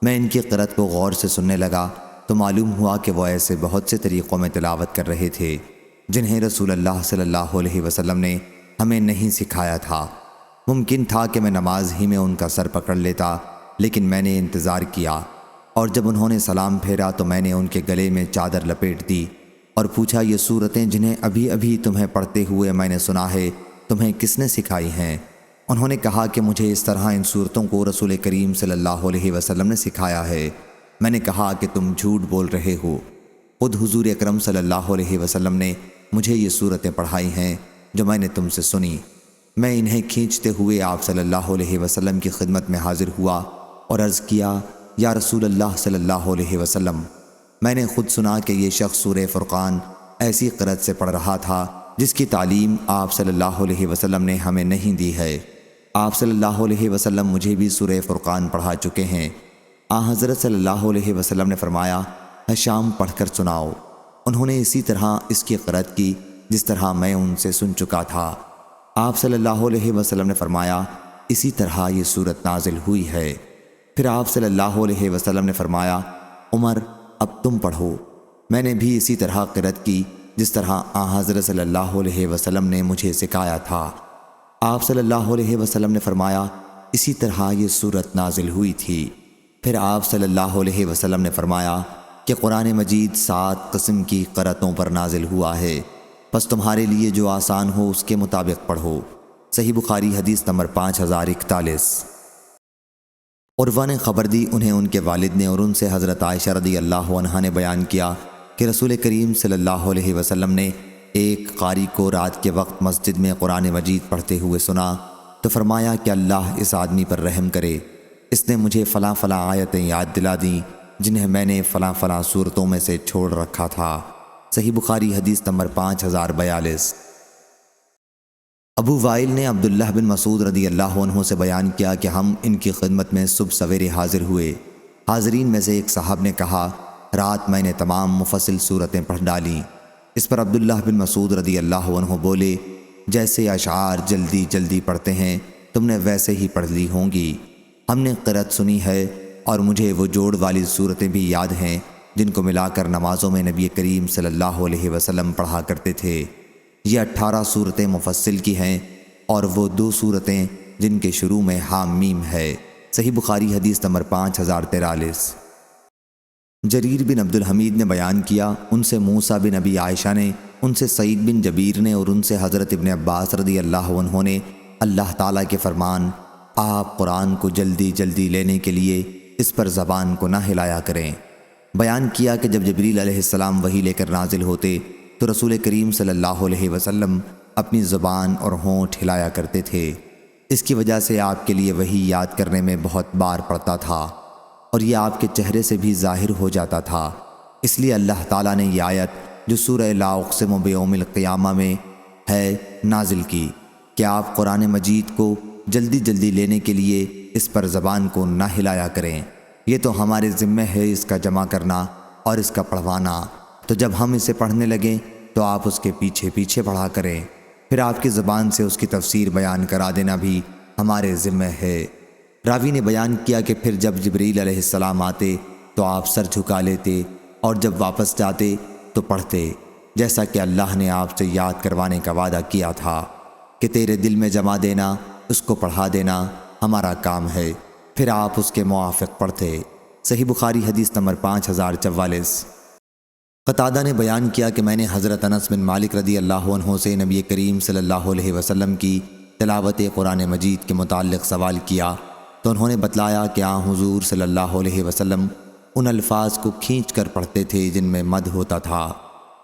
میں ان کی قرأت کو غور سے سننے لگا تو معلوم ہوا کہ وہ ایسے بہت سے طریقوں میں تلاوت کر رہے تھے جنہیں رسول اللہ صلی اللہ علیہ وسلم نے ہمیں نہیں سکھایا تھا۔ ممکن تھا کہ میں نماز ہی میں ان کا سر پکڑ لیتا، لیکن میں نے انتظار کیا، اور جب انہوں نے سلام پھیرا تو میں نے ان کے گلے میں چادر لپیٹ دی اور پوچھا، یہ صورتیں جنہیں ابھی ابھی تمہیں پڑھتے ہوئے میں نے سنا ہے، تمہیں کس نے سکھائی ہیں؟ انہوں نے کہا کہ مجھے اس طرح ان صورتوں کو رسول کریم صلی اللہ علیہ وسلم نے سکھایا ہے۔ میں نے کہا کہ تم جھوٹ بول رہے ہو، خود حضور اکرم صلی اللہ علیہ وسلم نے مجھے یہ صورتیں پڑھائی ہیں جو میں نے تم سے سنی۔ میں انہیں کھینچتے ہوئے آپ صلی اللہ علیہ وسلم کی خدمت میں حاضر ہوا اور عرض کیا، یا رسول اللہ صلی اللہ علیہ وسلم، میں نے خود سنا کہ یہ شخص سورہ فرقان ایسی قرأت سے پڑھ رہا تھا جس کی تعلیم آپ صلی اللہ علیہ وسلم نے ہمیں نہیں دی ہے۔ آپ صلی اللہ علیہ وسلم مجھے بھی سورہ فرقان پڑھا چکے ہیں۔ حضرت صلی اللہ علیہ وسلم نے فرمایا، شام پڑھ کر سناؤ۔ انہوں نے اسی طرح اس کی قرأت کی جس طرح میں ان سے سن چکا تھا۔ آپ صلی اللہ علیہ وسلم نے فرمایا، اسی طرح یہ صورت نازل ہوئی ہے۔ پھر آپ صلی اللہ علیہ وسلم نے فرمایا، عمر اب تم پڑھو۔ میں نے بھی اسی طرح قرأت کی جس طرح حضرت صلی اللہ علیہ وسلم نے مجھے سکھایا تھا۔ آپ صلی اللہ علیہ وسلم نے فرمایا، اسی طرح یہ صورت نازل ہوئی تھی۔ پھر آپ صلی اللہ علیہ وسلم نے فرمایا کہ قرآن مجید 7 قسم کی قرأتوں پر نازل ہوا ہے، بس تمہارے لیے جو آسان ہو اس کے مطابق پڑھو۔ صحیح بخاری حدیث نمبر 5041۔ عروہ نے خبر دی، انہیں ان کے والد نے اور ان سے حضرت عائشہ رضی اللہ عنہا نے بیان کیا کہ رسول کریم صلی اللہ علیہ وسلم نے ایک قاری کو رات کے وقت مسجد میں قرآن مجید پڑھتے ہوئے سنا تو فرمایا کہ اللہ اس آدمی پر رحم کرے، اس نے مجھے فلاں فلاں آیتیں یاد دلا دیں جنہیں میں نے فلاں فلاں صورتوں میں سے چھوڑ رکھا تھا۔ صحیح بخاری حدیث نمبر 5042۔ ابو وائل نے عبداللہ بن مسعود رضی اللہ عنہ سے بیان کیا کہ ہم ان کی خدمت میں صبح سویرے حاضر ہوئے۔ حاضرین میں سے ایک صاحب نے کہا، رات میں نے تمام مفصل صورتیں پڑھ ڈالیں۔ اس پر عبداللہ بن مسعود رضی اللہ عنہ بولے، جیسے اشعار جلدی جلدی پڑھتے ہیں تم نے ویسے ہی پڑھ لی ہوں گی۔ ہم نے قرأت سنی ہے اور مجھے وہ جوڑ والی صورتیں بھی یاد ہیں جن کو ملا کر نمازوں میں نبی کریم صلی اللہ علیہ وسلم پڑھا کرتے تھے۔ یہ 18 صورتیں مفصل کی ہیں اور وہ 2 صورتیں جن کے شروع میں حام میم ہے۔ صحیح بخاری حدیث نمبر 5043۔ جریر بن عبد الحمید نے بیان کیا، ان سے موسیٰ بن ابی عائشہ نے، ان سے سعید بن جبیر نے اور ان سے حضرت ابن عباس رضی اللہ عنہ نے اللہ تعالیٰ کے فرمان، آپ قرآن کو جلدی جلدی لینے کے لیے اس پر زبان کو نہ ہلایا کریں، بیان کیا کہ جب جبریل علیہ السلام وحی لے کر نازل ہوتے تو رسول کریم صلی اللہ علیہ وسلم اپنی زبان اور ہونٹ ہلایا کرتے تھے۔ اس کی وجہ سے آپ کے لیے وحی یاد کرنے میں بہت بار پڑتا تھا اور یہ آپ کے چہرے سے بھی ظاہر ہو جاتا تھا۔ اس لیے اللہ تعالیٰ نے یہ آیت جو سورہ لا اقسم بیوم القیامہ میں ہے نازل کی کہ آپ قرآن مجید کو جلدی جلدی لینے کے لیے اس پر زبان کو نہ ہلایا کریں۔ یہ تو ہمارے ذمہ ہے اس کا جمع کرنا اور اس کا پڑھوانا، تو جب ہم اسے پڑھنے لگیں تو آپ اس کے پیچھے پیچھے پڑھا کریں، پھر آپ کی زبان سے اس کی تفسیر بیان کرا دینا بھی ہمارے ذمہ ہے۔ راوی نے بیان کیا کہ پھر جب جبریل علیہ السلام آتے تو آپ سر جھکا لیتے اور جب واپس جاتے تو پڑھتے، جیسا کہ اللہ نے آپ سے یاد کروانے کا وعدہ کیا تھا کہ تیرے دل میں جما دینا، اس کو پڑھا دینا ہمارا کام ہے۔ پھر آپ اس کے موافق پڑھتے۔ صحیح بخاری حدیث نمبر 5044۔ قتادہ نے بیان کیا کہ میں نے حضرت انس بن مالک رضی اللہ عنہ سے نبی کریم صلی اللہ علیہ وسلم کی تلاوت قرآن مجید کے متعلق سوال کیا تو انہوں نے بتلایا کہ حضور صلی اللہ علیہ وسلم ان الفاظ کو کھینچ کر پڑھتے تھے جن میں مد ہوتا تھا۔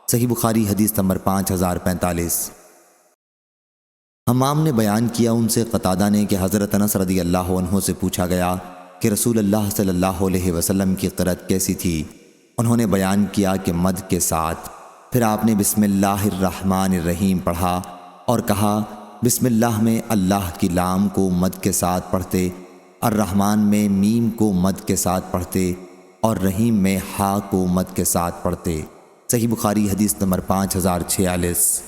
صحیح بخاری حدیث نمبر 5045۔ حمام نے بیان کیا ان سے قتادہ نے کہ حضرت انس رضی اللہ عنہ سے پوچھا گیا کہ رسول اللہ صلی اللہ علیہ وسلم کی قرأت کیسی تھی؟ انہوں نے بیان کیا کہ مد کے ساتھ۔ پھر آپ نے بسم اللہ الرحمن الرحیم پڑھا اور کہا، بسم اللہ میں اللہ کی لام کو مد کے ساتھ پڑھتے، الرحمن میں میم کو مد کے ساتھ پڑھتے اور رحیم میں ہا کو مد کے ساتھ پڑھتے۔ صحیح بخاری حدیث نمبر 5046۔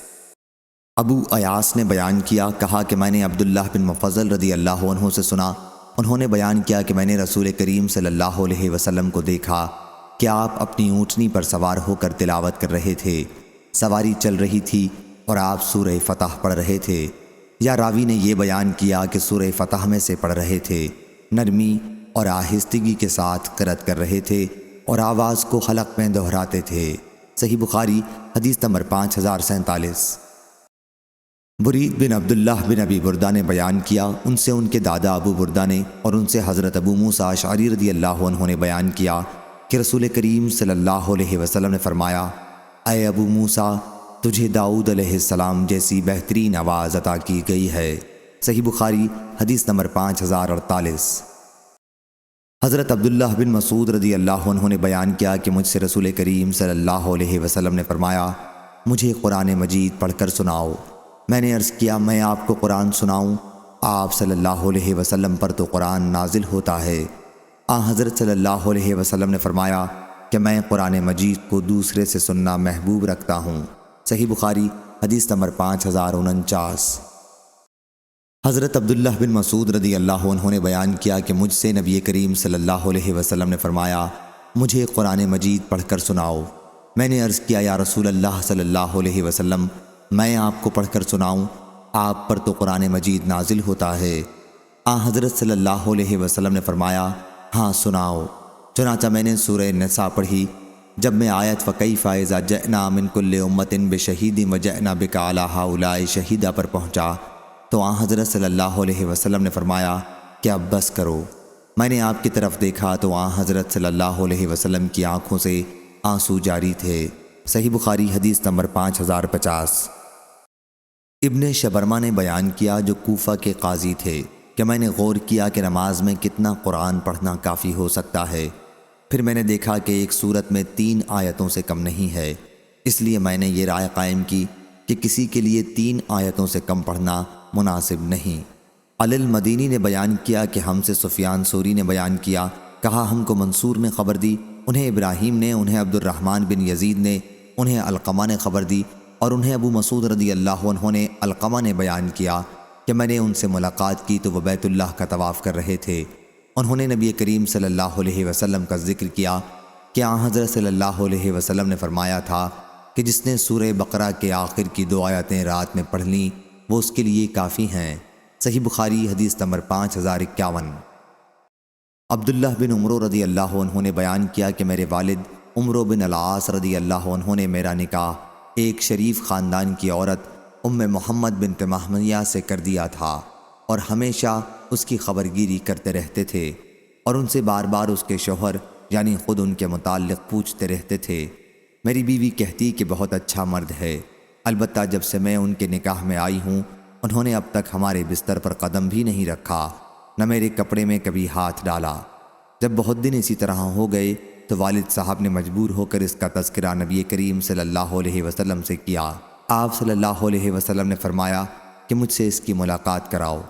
ابو ایاس نے بیان کیا، کہا کہ میں نے عبداللہ بن مفضل رضی اللہ عنہ سے سنا، انہوں نے بیان کیا کہ میں نے رسول کریم صلی اللہ علیہ وسلم کو دیکھا کہ آپ اپنی اونٹنی پر سوار ہو کر تلاوت کر رہے تھے۔ سواری چل رہی تھی اور آپ سورہ فتح پڑھ رہے تھے، یا راوی نے یہ بیان کیا کہ سورہ فتح میں سے پڑھ رہے تھے، نرمی اور آہستگی کے ساتھ قرأت کر رہے تھے اور آواز کو حلق میں دہراتے تھے۔ صحیح بخاری حدیث نمبر 5047۔ برید بن عبداللہ بن ابی بردہ نے بیان کیا، ان سے ان کے دادا ابو بردہ نے اور ان سے حضرت ابو موسیٰ اشعری رضی اللہ عنہ نے بیان کیا کہ رسول کریم صلی اللہ علیہ وسلم نے فرمایا، اے ابو موسیٰ، تجھے داؤد علیہ السلام جیسی بہترین آواز عطا کی گئی ہے۔ صحیح بخاری حدیث نمبر 5048۔ حضرت عبداللہ بن مسعود رضی اللہ عنہ نے بیان کیا کہ مجھ سے رسول کریم صلی اللہ علیہ وسلم نے فرمایا، مجھے قرآن مجید پڑھ کر سناؤ۔ میں نے عرض کیا، میں آپ کو قرآن سناؤں؟ آپ صلی اللہ علیہ وسلم پر تو قرآن نازل ہوتا ہے۔ حضرت صلی اللہ علیہ وسلم نے فرمایا کہ میں قرآن مجید کو دوسرے سے سننا محبوب رکھتا ہوں۔ صحیح بخاری حدیث نمبر 5049۔ حضرت عبداللہ بن مسعود رضی اللہ عنہ نے بیان کیا کہ مجھ سے نبی کریم صلی اللہ علیہ وسلم نے فرمایا، مجھے قرآن مجید پڑھ کر سناؤ۔ میں نے عرض کیا، یا رسول اللہ صلی اللہ علیہ وسلم، میں آپ کو پڑھ کر سناؤں؟ آپ پر تو قرآن مجید نازل ہوتا ہے۔ حضرت صلی اللہ علیہ وسلم نے فرمایا، ہاں سناؤ۔ چنانچہ میں نے سورہ نساء پڑھی۔ جب میں آیت فَكَيْفَ إِذَا جِئْنَا مِن كُلِّ أُمَّةٍ بِشَهِيدٍ وَجِئْنَا بِكَ عَلَىٰ هَٰؤُلَاءِ شَهِيدًا پر پہنچا تو حضرت صلی اللہ علیہ وسلم نے فرمایا کہ اب بس کرو۔ میں نے آپ کی طرف دیکھا تو حضرت صلی اللہ علیہ وسلم کی آنکھوں سے آنسو جاری تھے۔ صحیح بخاری حدیث نمبر 5050۔ ابن شبرمہ نے بیان کیا، جو کوفہ کے قاضی تھے، کہ میں نے غور کیا کہ نماز میں کتنا قرآن پڑھنا کافی ہو سکتا ہے۔ پھر میں نے دیکھا کہ ایک سورت میں 3 آیتوں سے کم نہیں ہے، اس لیے میں نے یہ رائے قائم کی کہ کسی کے لیے 3 آیتوں سے کم پڑھنا مناسب نہیں۔ علی المدینی نے بیان کیا کہ ہم سے سفیان ثوری نے بیان کیا، کہا ہم کو منصور نے خبر دی، انہیں ابراہیم نے، انہیں عبد الرحمن بن یزید نے، انہیں علقمہ نے خبر دی، اور انہیں ابو مسعود رضی اللہ عنہ نے علقمہ نے بیان کیا کہ میں نے ان سے ملاقات کی تو وہ بیت اللہ کا طواف کر رہے تھے۔ انہوں نے نبی کریم صلی اللہ علیہ وسلم کا ذکر کیا کہ حضرت صلی اللہ علیہ وسلم نے فرمایا تھا کہ جس نے سورہ بقرہ کے آخر کی 2 آیتیں رات میں پڑھ لیں وہ اس کے لیے کافی ہیں۔ صحیح بخاری حدیث نمبر 5051۔ عبداللہ بن عمرو رضی اللہ عنہ نے بیان کیا کہ میرے والد عمرو بن العاص رضی اللہ عنہ نے میرا نکاح ایک شریف خاندان کی عورت ام محمد بنت محمیہ سے کر دیا تھا، اور ہمیشہ اس کی خبرگیری کرتے رہتے تھے، اور ان سے بار بار اس کے شوہر یعنی خود ان کے متعلق پوچھتے رہتے تھے۔ میری بیوی کہتی کہ بہت اچھا مرد ہے، البتہ جب سے میں ان کے نکاح میں آئی ہوں انہوں نے اب تک ہمارے بستر پر قدم بھی نہیں رکھا، نہ میرے کپڑے میں کبھی ہاتھ ڈالا۔ جب بہت دن اسی طرح ہو گئے تو والد صاحب نے مجبور ہو کر اس کا تذکرہ نبی کریم صلی اللہ علیہ وسلم سے کیا۔ آپ صلی اللہ علیہ وسلم نے فرمایا کہ مجھ سے اس کی ملاقات کراؤ۔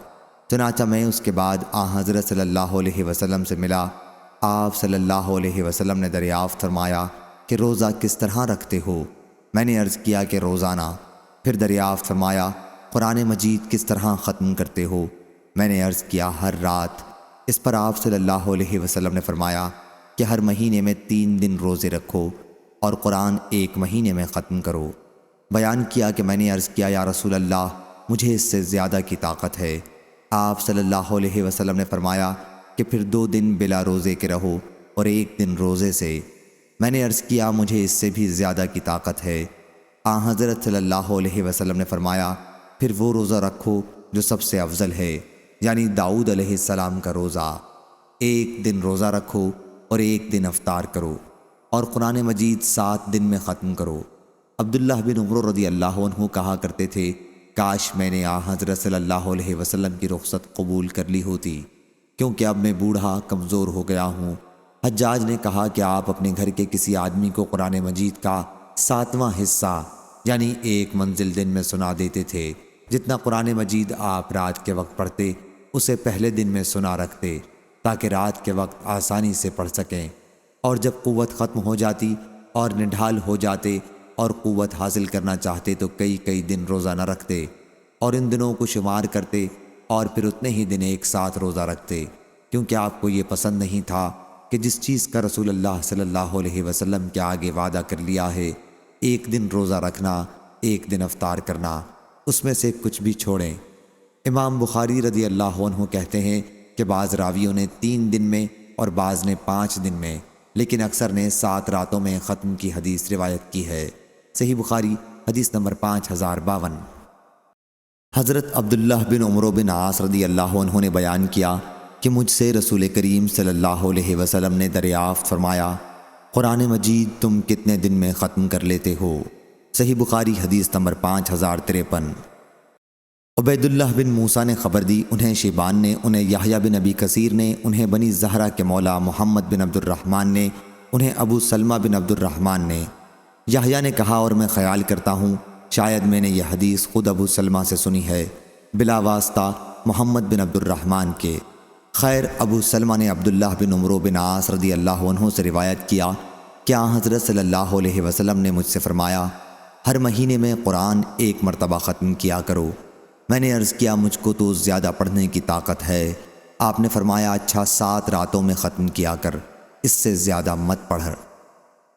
چنانچہ میں اس کے بعد حضرت صلی اللہ علیہ وسلم سے ملا۔ آپ صلی اللہ علیہ وسلم نے دریافت فرمایا کہ روزہ کس طرح رکھتے ہو؟ میں نے عرض کیا کہ روزانہ۔ پھر دریافت فرمایا قرآن مجید کس طرح ختم کرتے ہو؟ میں نے عرض کیا ہر رات۔ اس پر آپ صلی اللہ علیہ وسلم نے فرمایا کہ ہر مہینے میں 3 دن روزے رکھو اور قرآن 1 مہینے میں ختم کرو۔ بیان کیا کہ میں نے عرض کیا یا رسول اللہ، مجھے اس سے زیادہ کی طاقت ہے۔ آپ صلی اللہ علیہ وسلم نے فرمایا کہ پھر 2 دن بلا روزے کے رہو اور 1 دن روزے سے۔ میں نے عرض کیا مجھے اس سے بھی زیادہ کی طاقت ہے۔ حضرت صلی اللہ علیہ وسلم نے فرمایا پھر وہ روزہ رکھو جو سب سے افضل ہے، یعنی داؤد علیہ السلام کا روزہ۔ 1 دن روزہ رکھو اور 1 دن افطار کرو، اور قرآن مجید 7 دن میں ختم کرو۔ عبداللہ بن عمرو رضی اللہ عنہ کہا کرتے تھے، کاش میں نے حضرت صلی اللہ علیہ وسلم کی رخصت قبول کر لی ہوتی، کیونکہ اب میں بوڑھا کمزور ہو گیا ہوں۔ حجاج نے کہا کہ آپ اپنے گھر کے کسی آدمی کو قرآن مجید کا 7واں حصہ یعنی 1 منزل دن میں سنا دیتے تھے۔ جتنا قرآن مجید آپ رات کے وقت پڑھتے اسے پہلے دن میں سنا رکھتے تاکہ رات کے وقت آسانی سے پڑھ سکیں، اور جب قوت ختم ہو جاتی اور نڈھال ہو جاتے اور قوت حاصل کرنا چاہتے تو کئی دن روزہ نہ رکھتے اور ان دنوں کو شمار کرتے اور پھر اتنے ہی دن ایک ساتھ روزہ رکھتے، کیونکہ آپ کو یہ پسند نہیں تھا کہ جس چیز کا رسول اللہ صلی اللہ علیہ وسلم کے آگے وعدہ کر لیا ہے ایک دن روزہ رکھنا، ایک دن افطار کرنا، اس میں سے کچھ بھی چھوڑیں۔ امام بخاری رضی اللہ عنہ کہتے ہیں کہ بعض راویوں نے 3 دن میں اور بعض نے 5 دن میں، لیکن اکثر نے 7 راتوں میں ختم کی حدیث روایت کی ہے۔ صحیح بخاری حدیث نمبر 5052۔ حضرت عبداللہ بن عمرو بن عاص رضی اللہ عنہ نے بیان کیا کہ مجھ سے رسول کریم صلی اللہ علیہ وسلم نے دریافت فرمایا، قرآن مجید تم کتنے دن میں ختم کر لیتے ہو؟ صحیح بخاری حدیث نمبر 5053۔ عبید اللہ بن موسیٰ نے خبر دی، انہیں شیبان نے، انہیں یحییٰ بن ابی کثیر نے، انہیں بنی زہرہ کے مولا محمد بن عبد الرحمن نے، انہیں ابو سلمہ بن عبد الرحمن نے۔ یحییٰ نے کہا اور میں خیال کرتا ہوں شاید میں نے یہ حدیث خود ابو سلمہ سے سنی ہے بلا واسطہ محمد بن عبد الرحمن کے۔ خیر، ابو سلمہ نے عبداللہ بن عمرو بن عاص رضی اللہ عنہ سے روایت کیا کہ حضرت صلی اللہ علیہ وسلم نے مجھ سے فرمایا، ہر مہینے میں قرآن 1 مرتبہ ختم کیا کرو۔ میں نے عرض کیا مجھ کو تو زیادہ پڑھنے کی طاقت ہے۔ آپ نے فرمایا اچھا 7 راتوں میں ختم کیا کر، اس سے زیادہ مت پڑھ۔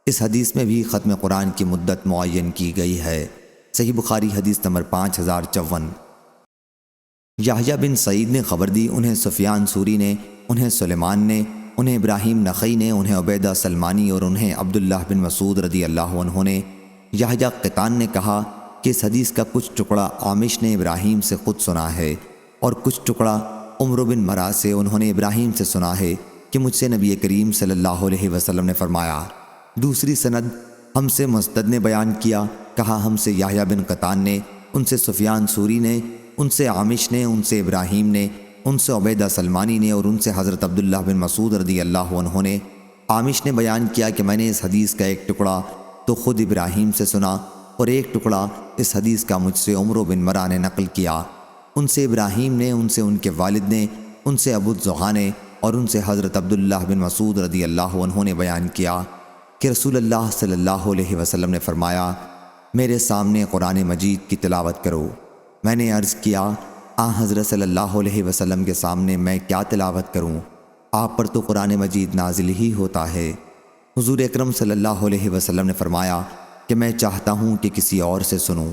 اس حدیث میں بھی ختم قرآن کی مدت معین کی گئی ہے۔ صحیح بخاری حدیث نمبر 5054۔ یحییٰ بن سعید نے خبر دی، انہیں سفیان سوری نے، انہیں سلیمان نے، انہیں ابراہیم نخعی نے، انہیں عبیدہ سلمانی اور انہیں عبداللہ بن مسعود رضی اللہ عنہ نے۔ یحییٰ قطان نے کہا کہ اس حدیث کا کچھ ٹکڑا عامش نے ابراہیم سے خود سنا ہے اور کچھ ٹکڑا عمرو بن مرا سے انہوں نے ابراہیم سے سنا ہے کہ مجھ سے نبی کریم صلی اللہ علیہ وسلم نے فرمایا۔ دوسری سند ہم سے مسدد نے بیان کیا، کہا ہم سے یحییٰ بن قطان نے، ان سے سفیان سوری نے، ان سے عامش نے، ان سے ابراہیم نے، ان سے عبیدہ سلمانی نے اور ان سے حضرت عبداللہ بن مسعود رضی اللہ عنہ نے۔ عامش نے بیان کیا کہ میں نے اس حدیث کا ایک ٹکڑا تو خود ابراہیم سے سنا اور ایک ٹکڑا اس حدیث کا مجھ سے عمرو بن مرا نے نقل کیا۔ ان سے ابراہیم نے، ان سے ان کے والد نے، ان سے ابو الزغا نے اور ان سے حضرت عبداللہ بن مسعود رضی اللہ عنہ نے بیان کیا کہ رسول اللہ صلی اللہ علیہ وسلم نے فرمایا، میرے سامنے قرآن مجید کی تلاوت کرو۔ میں نے عرض کیا حضرت صلی اللہ علیہ وسلم کے سامنے میں کیا تلاوت کروں؟ آپ پر تو قرآن مجید نازل ہی ہوتا ہے۔ حضور اکرم صلی اللہ علیہ وسلم نے فرمایا کہ میں چاہتا ہوں کہ کسی اور سے سنوں۔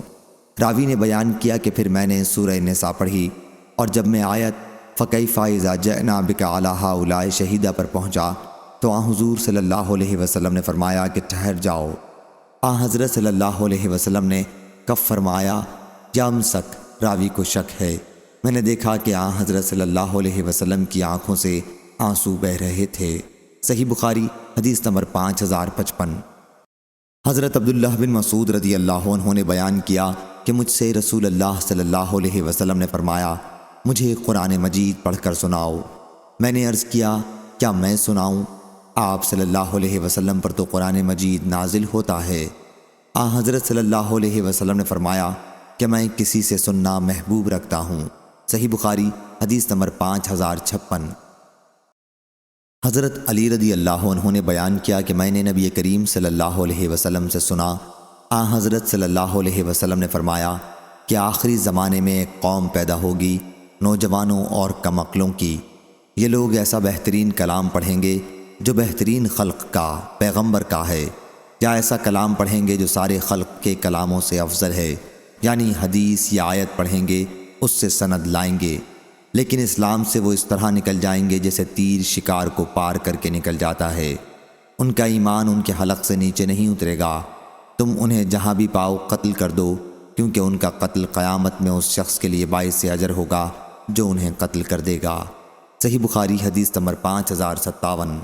راوی نے بیان کیا کہ پھر میں نے سورہ نساء پڑھی اور جب میں آیت فَكَيْفَ إِذَا جِئْنَا بِكَ عَلَىٰ هَٰؤُلَاءِ شَهِيدًا پر پہنچا تو حضور صلی اللہ علیہ وسلم نے فرمایا کہ ٹھہر جاؤ۔ حضرت صلی اللہ علیہ وسلم نے کف فرمایا یا امسک، راوی کو شک ہے۔ میں نے دیکھا کہ حضرت صلی اللہ علیہ وسلم کی آنکھوں سے آنسو بہہ رہے تھے۔ صحیح بخاری حدیث نمبر 5055۔ حضرت عبداللہ بن مسعود رضی اللہ عنہ نے بیان کیا کہ مجھ سے رسول اللہ صلی اللہ علیہ وسلم نے فرمایا، مجھے قرآن مجید پڑھ کر سناؤ۔ میں نے عرض کیا کیا میں سناؤں؟ آپ صلی اللہ علیہ وسلم پر تو قرآن مجید نازل ہوتا ہے۔ حضرت صلی اللہ علیہ وسلم نے فرمایا کہ میں کسی سے سننا محبوب رکھتا ہوں۔ صحیح بخاری حدیث نمبر 5056۔ حضرت علی رضی اللہ عنہ نے بیان کیا کہ میں نے نبی کریم صلی اللہ علیہ وسلم سے سنا، حضرت صلی اللہ علیہ وسلم نے فرمایا کہ آخری زمانے میں ایک قوم پیدا ہوگی، نوجوانوں اور کم عقلوں کی۔ یہ لوگ ایسا بہترین کلام پڑھیں گے جو بہترین خلق کا، پیغمبر کا ہے، یا ایسا کلام پڑھیں گے جو سارے خلق کے کلاموں سے افضل ہے، یعنی حدیث یا آیت پڑھیں گے اس سے سند لائیں گے، لیکن اسلام سے وہ اس طرح نکل جائیں گے جیسے تیر شکار کو پار کر کے نکل جاتا ہے۔ ان کا ایمان ان کے حلق سے نیچے نہیں اترے گا۔ تم انہیں جہاں بھی پاؤ قتل کر دو، کیونکہ ان کا قتل قیامت میں اس شخص کے لیے باعث اجر ہوگا جو انہیں قتل کر دے گا۔ صحیح بخاری حدیث نمبر 5057۔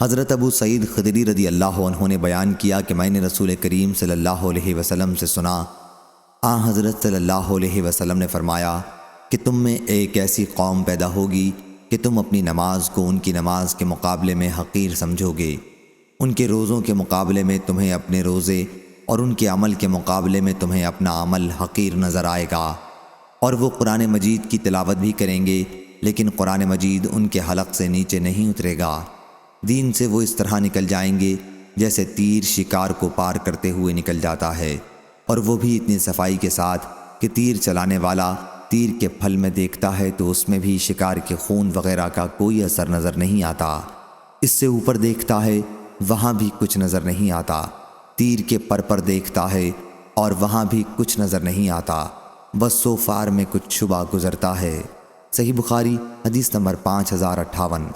حضرت ابو سعید خدری رضی اللہ عنہ نے بیان کیا کہ میں نے رسول کریم صلی اللہ علیہ وسلم سے سنا، حضرت صلی اللہ علیہ وسلم نے فرمایا کہ تم میں ایک ایسی قوم پیدا ہوگی کہ تم اپنی نماز کو ان کی نماز کے مقابلے میں حقیر سمجھو گے، ان کے روزوں کے مقابلے میں تمہیں اپنے روزے اور ان کے عمل کے مقابلے میں تمہیں اپنا عمل حقیر نظر آئے گا، اور وہ قرآن مجید کی تلاوت بھی کریں گے لیکن قرآن مجید ان کے حلق سے نیچے نہیں اترے گا۔ دین سے وہ اس طرح نکل جائیں گے جیسے تیر شکار کو پار کرتے ہوئے نکل جاتا ہے، اور وہ بھی اتنی صفائی کے ساتھ کہ تیر چلانے والا تیر کے پھل میں دیکھتا ہے تو اس میں بھی شکار کے خون وغیرہ کا کوئی اثر نظر نہیں آتا، اس سے اوپر دیکھتا ہے وہاں بھی کچھ نظر نہیں آتا۔ تیر کے پر دیکھتا ہے اور وہاں بھی کچھ نظر نہیں آتا، بس سوفار میں کچھ شبہ گزرتا ہے۔ صحیح بخاری حدیث نمبر 5058۔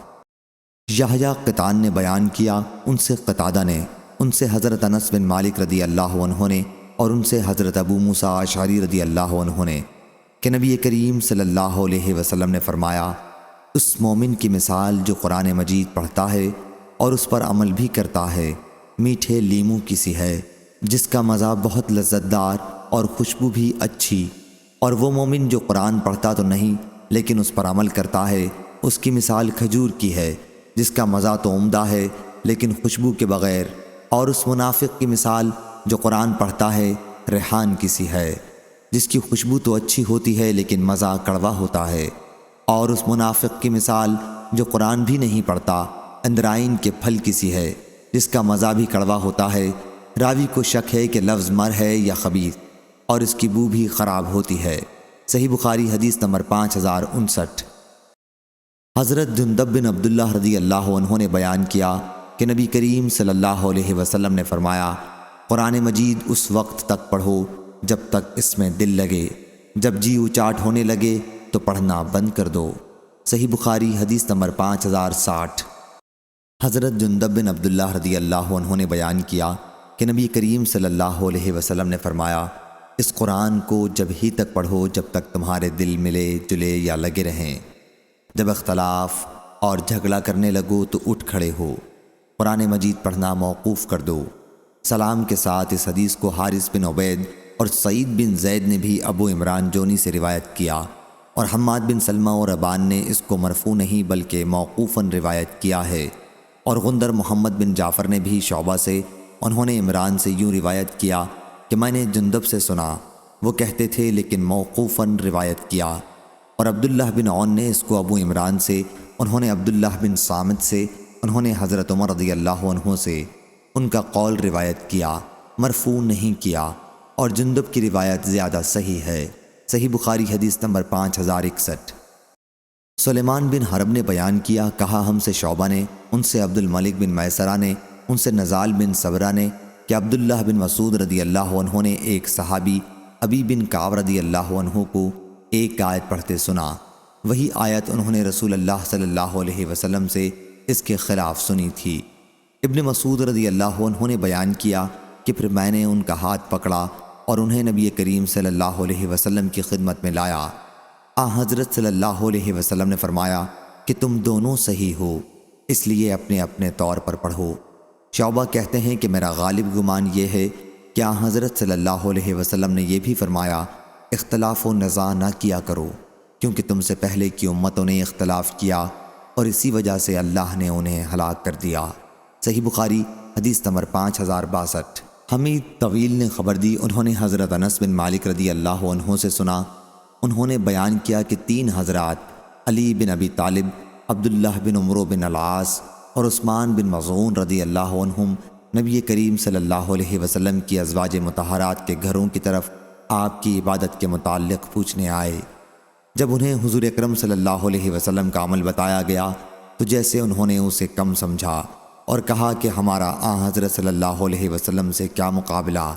یحییٰ قطان نے بیان کیا، ان سے قتادہ نے، ان سے حضرت انس بن مالک رضی اللہ عنہ نے، اور ان سے حضرت ابو موسیٰ اشعری رضی اللہ عنہ نے کہ نبی کریم صلی اللہ علیہ وسلم نے فرمایا، اس مومن کی مثال جو قرآن مجید پڑھتا ہے اور اس پر عمل بھی کرتا ہے، میٹھے لیموں کی سی ہے جس کا مزہ بہت لذت دار اور خوشبو بھی اچھی، اور وہ مومن جو قرآن پڑھتا تو نہیں لیکن اس پر عمل کرتا ہے، اس کی مثال کھجور کی ہے جس کا مزہ تو عمدہ ہے لیکن خوشبو کے بغیر، اور اس منافق کی مثال جو قرآن پڑھتا ہے ریحان کی سی ہے جس کی خوشبو تو اچھی ہوتی ہے لیکن مزہ کڑوا ہوتا ہے، اور اس منافق کی مثال جو قرآن بھی نہیں پڑھتا اندرائن کے پھل کی سی ہے جس کا مزہ بھی کڑوا ہوتا ہے۔ راوی کو شک ہے کہ لفظ مر ہے یا خبیث، اور اس کی بو بھی خراب ہوتی ہے۔ صحیح بخاری حدیث نمبر 5059۔ حضرت جندب بن عبداللہ رضی اللہ عنہ نے بیان کیا کہ نبی کریم صلی اللہ علیہ وسلم نے فرمایا، قرآن مجید اس وقت تک پڑھو جب تک اس میں دل لگے، جب جی اچاٹ ہونے لگے تو پڑھنا بند کر دو۔ صحیح بخاری حدیث نمبر 5060۔ حضرت جندب بن عبداللہ رضی اللہ عنہ نے بیان کیا کہ نبی کریم صلی اللہ علیہ وسلم نے فرمایا، اس قرآن کو جب ہی تک پڑھو جب تک تمہارے دل ملے جلے یا لگے رہیں، جب اختلاف اور جھگڑا کرنے لگو تو اٹھ کھڑے ہو، قرآن مجید پڑھنا موقوف کر دو۔ سلام کے ساتھ اس حدیث کو حارث بن عبید اور سعید بن زید نے بھی ابو عمران جونی سے روایت کیا، اور حماد بن سلمہ اور ابان نے اس کو مرفوع نہیں بلکہ موقوفاً روایت کیا ہے، اور غندر محمد بن جعفر نے بھی شعبہ سے، انہوں نے عمران سے یوں روایت کیا کہ میں نے جندب سے سنا، وہ کہتے تھے لیکن موقوفاً روایت کیا، اور عبداللہ بن عون نے اس کو ابو عمران سے، انہوں نے عبداللہ بن صامت سے، انہوں نے حضرت عمر رضی اللہ عنہ سے ان کا قول روایت کیا، مرفوع نہیں کیا، اور جندب کی روایت زیادہ صحیح ہے۔ صحیح بخاری حدیث نمبر 5061۔ سلیمان بن حرب نے بیان کیا، کہا ہم سے شعبہ نے، ان سے عبد الملک بن میسرہ نے، ان سے نزال بن صبرہ نے کہ عبداللہ بن مسعود رضی اللہ عنہ نے ایک صحابی ابی بن کعب رضی اللہ عنہ کو ایک آیت پڑھتے سنا، وہی آیت انہوں نے رسول اللہ صلی اللہ علیہ وسلم سے اس کے خلاف سنی تھی۔ ابن مسعود رضی اللہ عنہ نے بیان کیا کہ پھر میں نے ان کا ہاتھ پکڑا اور انہیں نبی کریم صلی اللہ علیہ وسلم کی خدمت میں لایا۔ حضرت صلی اللہ علیہ وسلم نے فرمایا کہ تم دونوں صحیح ہو، اس لیے اپنے اپنے طور پر پڑھو۔ شعبہ کہتے ہیں کہ میرا غالب گمان یہ ہے کہ حضرت صلی اللہ علیہ وسلم نے یہ بھی فرمایا، اختلاف و نزاع نہ کیا کرو، کیونکہ تم سے پہلے کی امتوں نے اختلاف کیا اور اسی وجہ سے اللہ نے انہیں ہلاک کر دیا۔ صحیح بخاری حدیث نمبر 5062۔ حمید طویل نے خبر دی، انہوں نے حضرت انس بن مالک رضی اللہ عنہ سے سنا، انہوں نے بیان کیا کہ 3 حضرات علی بن ابی طالب، عبداللہ بن عمرو بن العاص اور عثمان بن مظعون رضی اللہ عنہم نبی کریم صلی اللہ علیہ وسلم کی ازواج مطہرات کے گھروں کی طرف آپ کی عبادت کے متعلق پوچھنے آئے۔ جب انہیں حضور اکرم صلی اللہ علیہ وسلم کا عمل بتایا گیا تو جیسے انہوں نے اسے کم سمجھا اور کہا کہ ہمارا حضرت صلی اللہ علیہ وسلم سے کیا مقابلہ،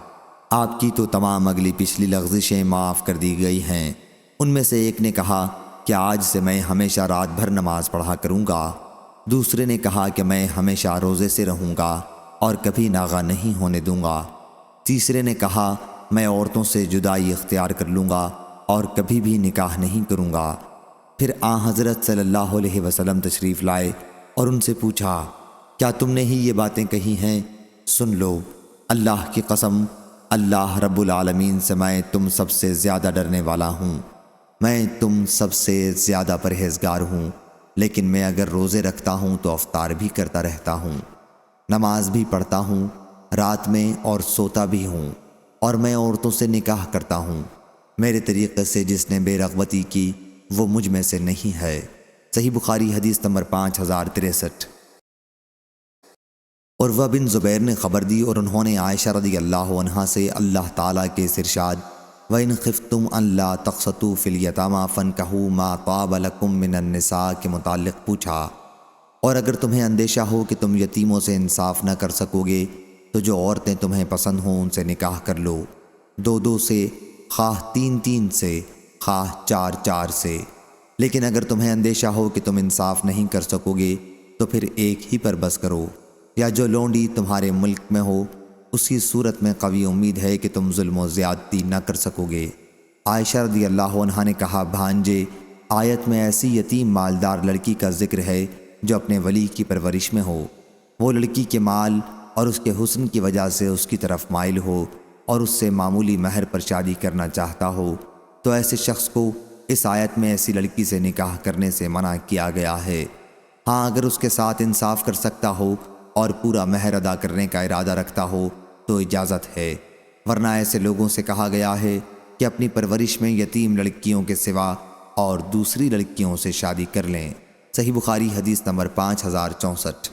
آپ کی تو تمام اگلی پچھلی لغزشیں معاف کر دی گئی ہیں۔ ان میں سے ایک نے کہا کہ آج سے میں ہمیشہ رات بھر نماز پڑھا کروں گا، دوسرے نے کہا کہ میں ہمیشہ روزے سے رہوں گا اور کبھی ناغہ نہیں ہونے دوں گا، تیسرے نے کہا میں عورتوں سے جدائی اختیار کر لوں گا اور کبھی بھی نکاح نہیں کروں گا۔ پھر حضرت صلی اللہ علیہ وسلم تشریف لائے اور ان سے پوچھا کیا تم نے ہی یہ باتیں کہی ہیں؟ سن لو، اللہ کی قسم، اللہ رب العالمین سے میں تم سب سے زیادہ ڈرنے والا ہوں، میں تم سب سے زیادہ پرہیزگار ہوں، لیکن میں اگر روزے رکھتا ہوں تو افطار بھی کرتا رہتا ہوں، نماز بھی پڑھتا ہوں رات میں اور سوتا بھی ہوں، اور میں عورتوں سے نکاح کرتا ہوں، میرے طریقے سے جس نے بے رغبتی کی وہ مجھ میں سے نہیں ہے۔ صحیح بخاری حدیث نمبر 5063۔ عروہ بن زبیر نے خبر دی اور انہوں نے عائشہ رضی اللہ عنہا سے اللہ تعالیٰ کے اس ارشاد وَإِنْ خِفْتُمْ أَلَّا تَقْسَطُوا فِي الْيَتَامَىٰ فَانكِحُوا مَا طَابَ لَكُم مِّنَ النِّسَاءِ کے متعلق پوچھا، اور اگر تمہیں اندیشہ ہو کہ تم یتیموں سے انصاف نہ کر سکو گے تو جو عورتیں تمہیں پسند ہوں ان سے نکاح کر لو، 2 سے، خواہ 3 سے، خواہ 4 سے۔ لیکن اگر تمہیں اندیشہ ہو کہ تم انصاف نہیں کر سکو گے تو پھر ایک ہی پر بس کرو، یا جو لونڈی تمہارے ملک میں ہو اسی صورت میں قوی امید ہے کہ تم ظلم و زیادتی نہ کر سکو گے۔ عائشہ رضی اللہ عنہا نے کہا، بھانجے، آیت میں ایسی یتیم مالدار لڑکی کا ذکر ہے جو اپنے ولی کی پرورش میں ہو، وہ لڑکی کے مال اور اس کے حسن کی وجہ سے اس کی طرف مائل ہو اور اس سے معمولی مہر پر شادی کرنا چاہتا ہو، تو ایسے شخص کو اس آیت میں ایسی لڑکی سے نکاح کرنے سے منع کیا گیا ہے۔ ہاں، اگر اس کے ساتھ انصاف کر سکتا ہو اور پورا مہر ادا کرنے کا ارادہ رکھتا ہو تو اجازت ہے، ورنہ ایسے لوگوں سے کہا گیا ہے کہ اپنی پرورش میں یتیم لڑکیوں کے سوا اور دوسری لڑکیوں سے شادی کر لیں۔ صحیح بخاری حدیث نمبر 5064۔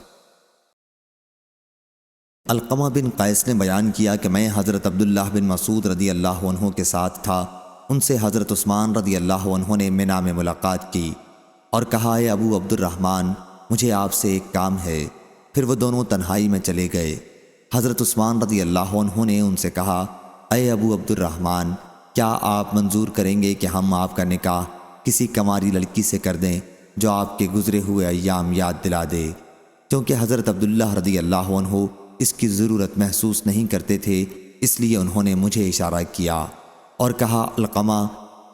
علقمہ بن قیس نے بیان کیا کہ میں حضرت عبداللہ بن مسعود رضی اللہ عنہ کے ساتھ تھا، ان سے حضرت عثمان رضی اللہ عنہ نے منا میں ملاقات کی اور کہا، اے ابو عبد الرحمن، مجھے آپ سے ایک کام ہے۔ پھر وہ دونوں تنہائی میں چلے گئے۔ حضرت عثمان رضی اللہ عنہ نے ان سے کہا، اے ابو عبد الرحمن، کیا آپ منظور کریں گے کہ ہم آپ کا نکاح کسی کنواری لڑکی سے کر دیں جو آپ کے گزرے ہوئے ایام یاد دلا دے؟ کیونکہ حضرت عبداللہ رضی اللہ عنہ اس کی ضرورت محسوس نہیں کرتے تھے، اس لیے انہوں نے مجھے اشارہ کیا اور کہا، علقمہ،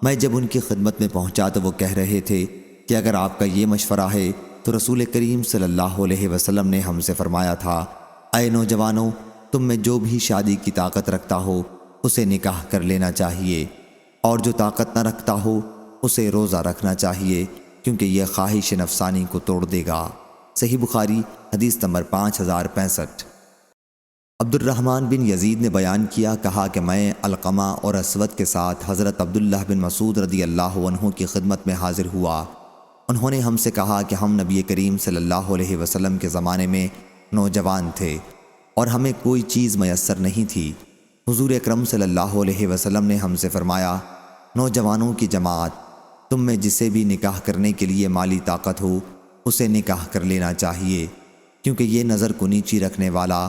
میں جب ان کی خدمت میں پہنچا تو وہ کہہ رہے تھے کہ اگر آپ کا یہ مشورہ ہے تو رسول کریم صلی اللہ علیہ وسلم نے ہم سے فرمایا تھا، اے نوجوانوں، تم میں جو بھی شادی کی طاقت رکھتا ہو اسے نکاح کر لینا چاہیے، اور جو طاقت نہ رکھتا ہو اسے روزہ رکھنا چاہیے، کیونکہ یہ خواہش نفسانی کو توڑ دے گا۔ صحیح بخاری حدیث نمبر 5065۔ عبد الرحمن بن یزید نے بیان کیا، کہا کہ میں علقمہ اور اسود کے ساتھ حضرت عبداللہ بن مسعود رضی اللہ عنہ کی خدمت میں حاضر ہوا۔ انہوں نے ہم سے کہا کہ ہم نبی کریم صلی اللہ علیہ وسلم کے زمانے میں نوجوان تھے اور ہمیں کوئی چیز میسر نہیں تھی۔ حضور اکرم صلی اللہ علیہ وسلم نے ہم سے فرمایا، نوجوانوں کی جماعت، تم میں جسے بھی نکاح کرنے کے لیے مالی طاقت ہو اسے نکاح کر لینا چاہیے، کیونکہ یہ نظر کو نیچی رکھنے والا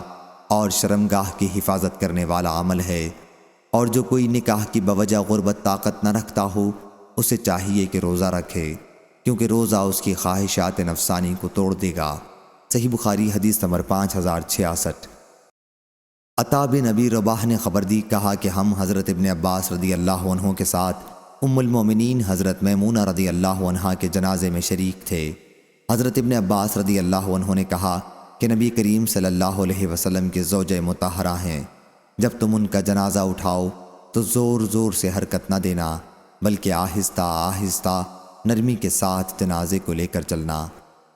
اور شرمگاہ کی حفاظت کرنے والا عمل ہے، اور جو کوئی نکاح کی بوجہ غربت طاقت نہ رکھتا ہو اسے چاہیے کہ روزہ رکھے، کیونکہ روزہ اس کی خواہشات نفسانی کو توڑ دے گا۔ صحیح بخاری حدیث نمبر 5066۔ عطا بن ابی رباح نے خبر دی، کہا کہ ہم حضرت ابن عباس رضی اللہ عنہ کے ساتھ ام المومنین حضرت میمونہ رضی اللہ عنہا کے جنازے میں شریک تھے۔ حضرت ابن عباس رضی اللہ عنہ نے کہا کہ نبی کریم صلی اللہ علیہ وسلم کے زوجہ مطہرہ ہیں، جب تم ان کا جنازہ اٹھاؤ تو زور زور سے حرکت نہ دینا، بلکہ آہستہ آہستہ نرمی کے ساتھ جنازے کو لے کر چلنا۔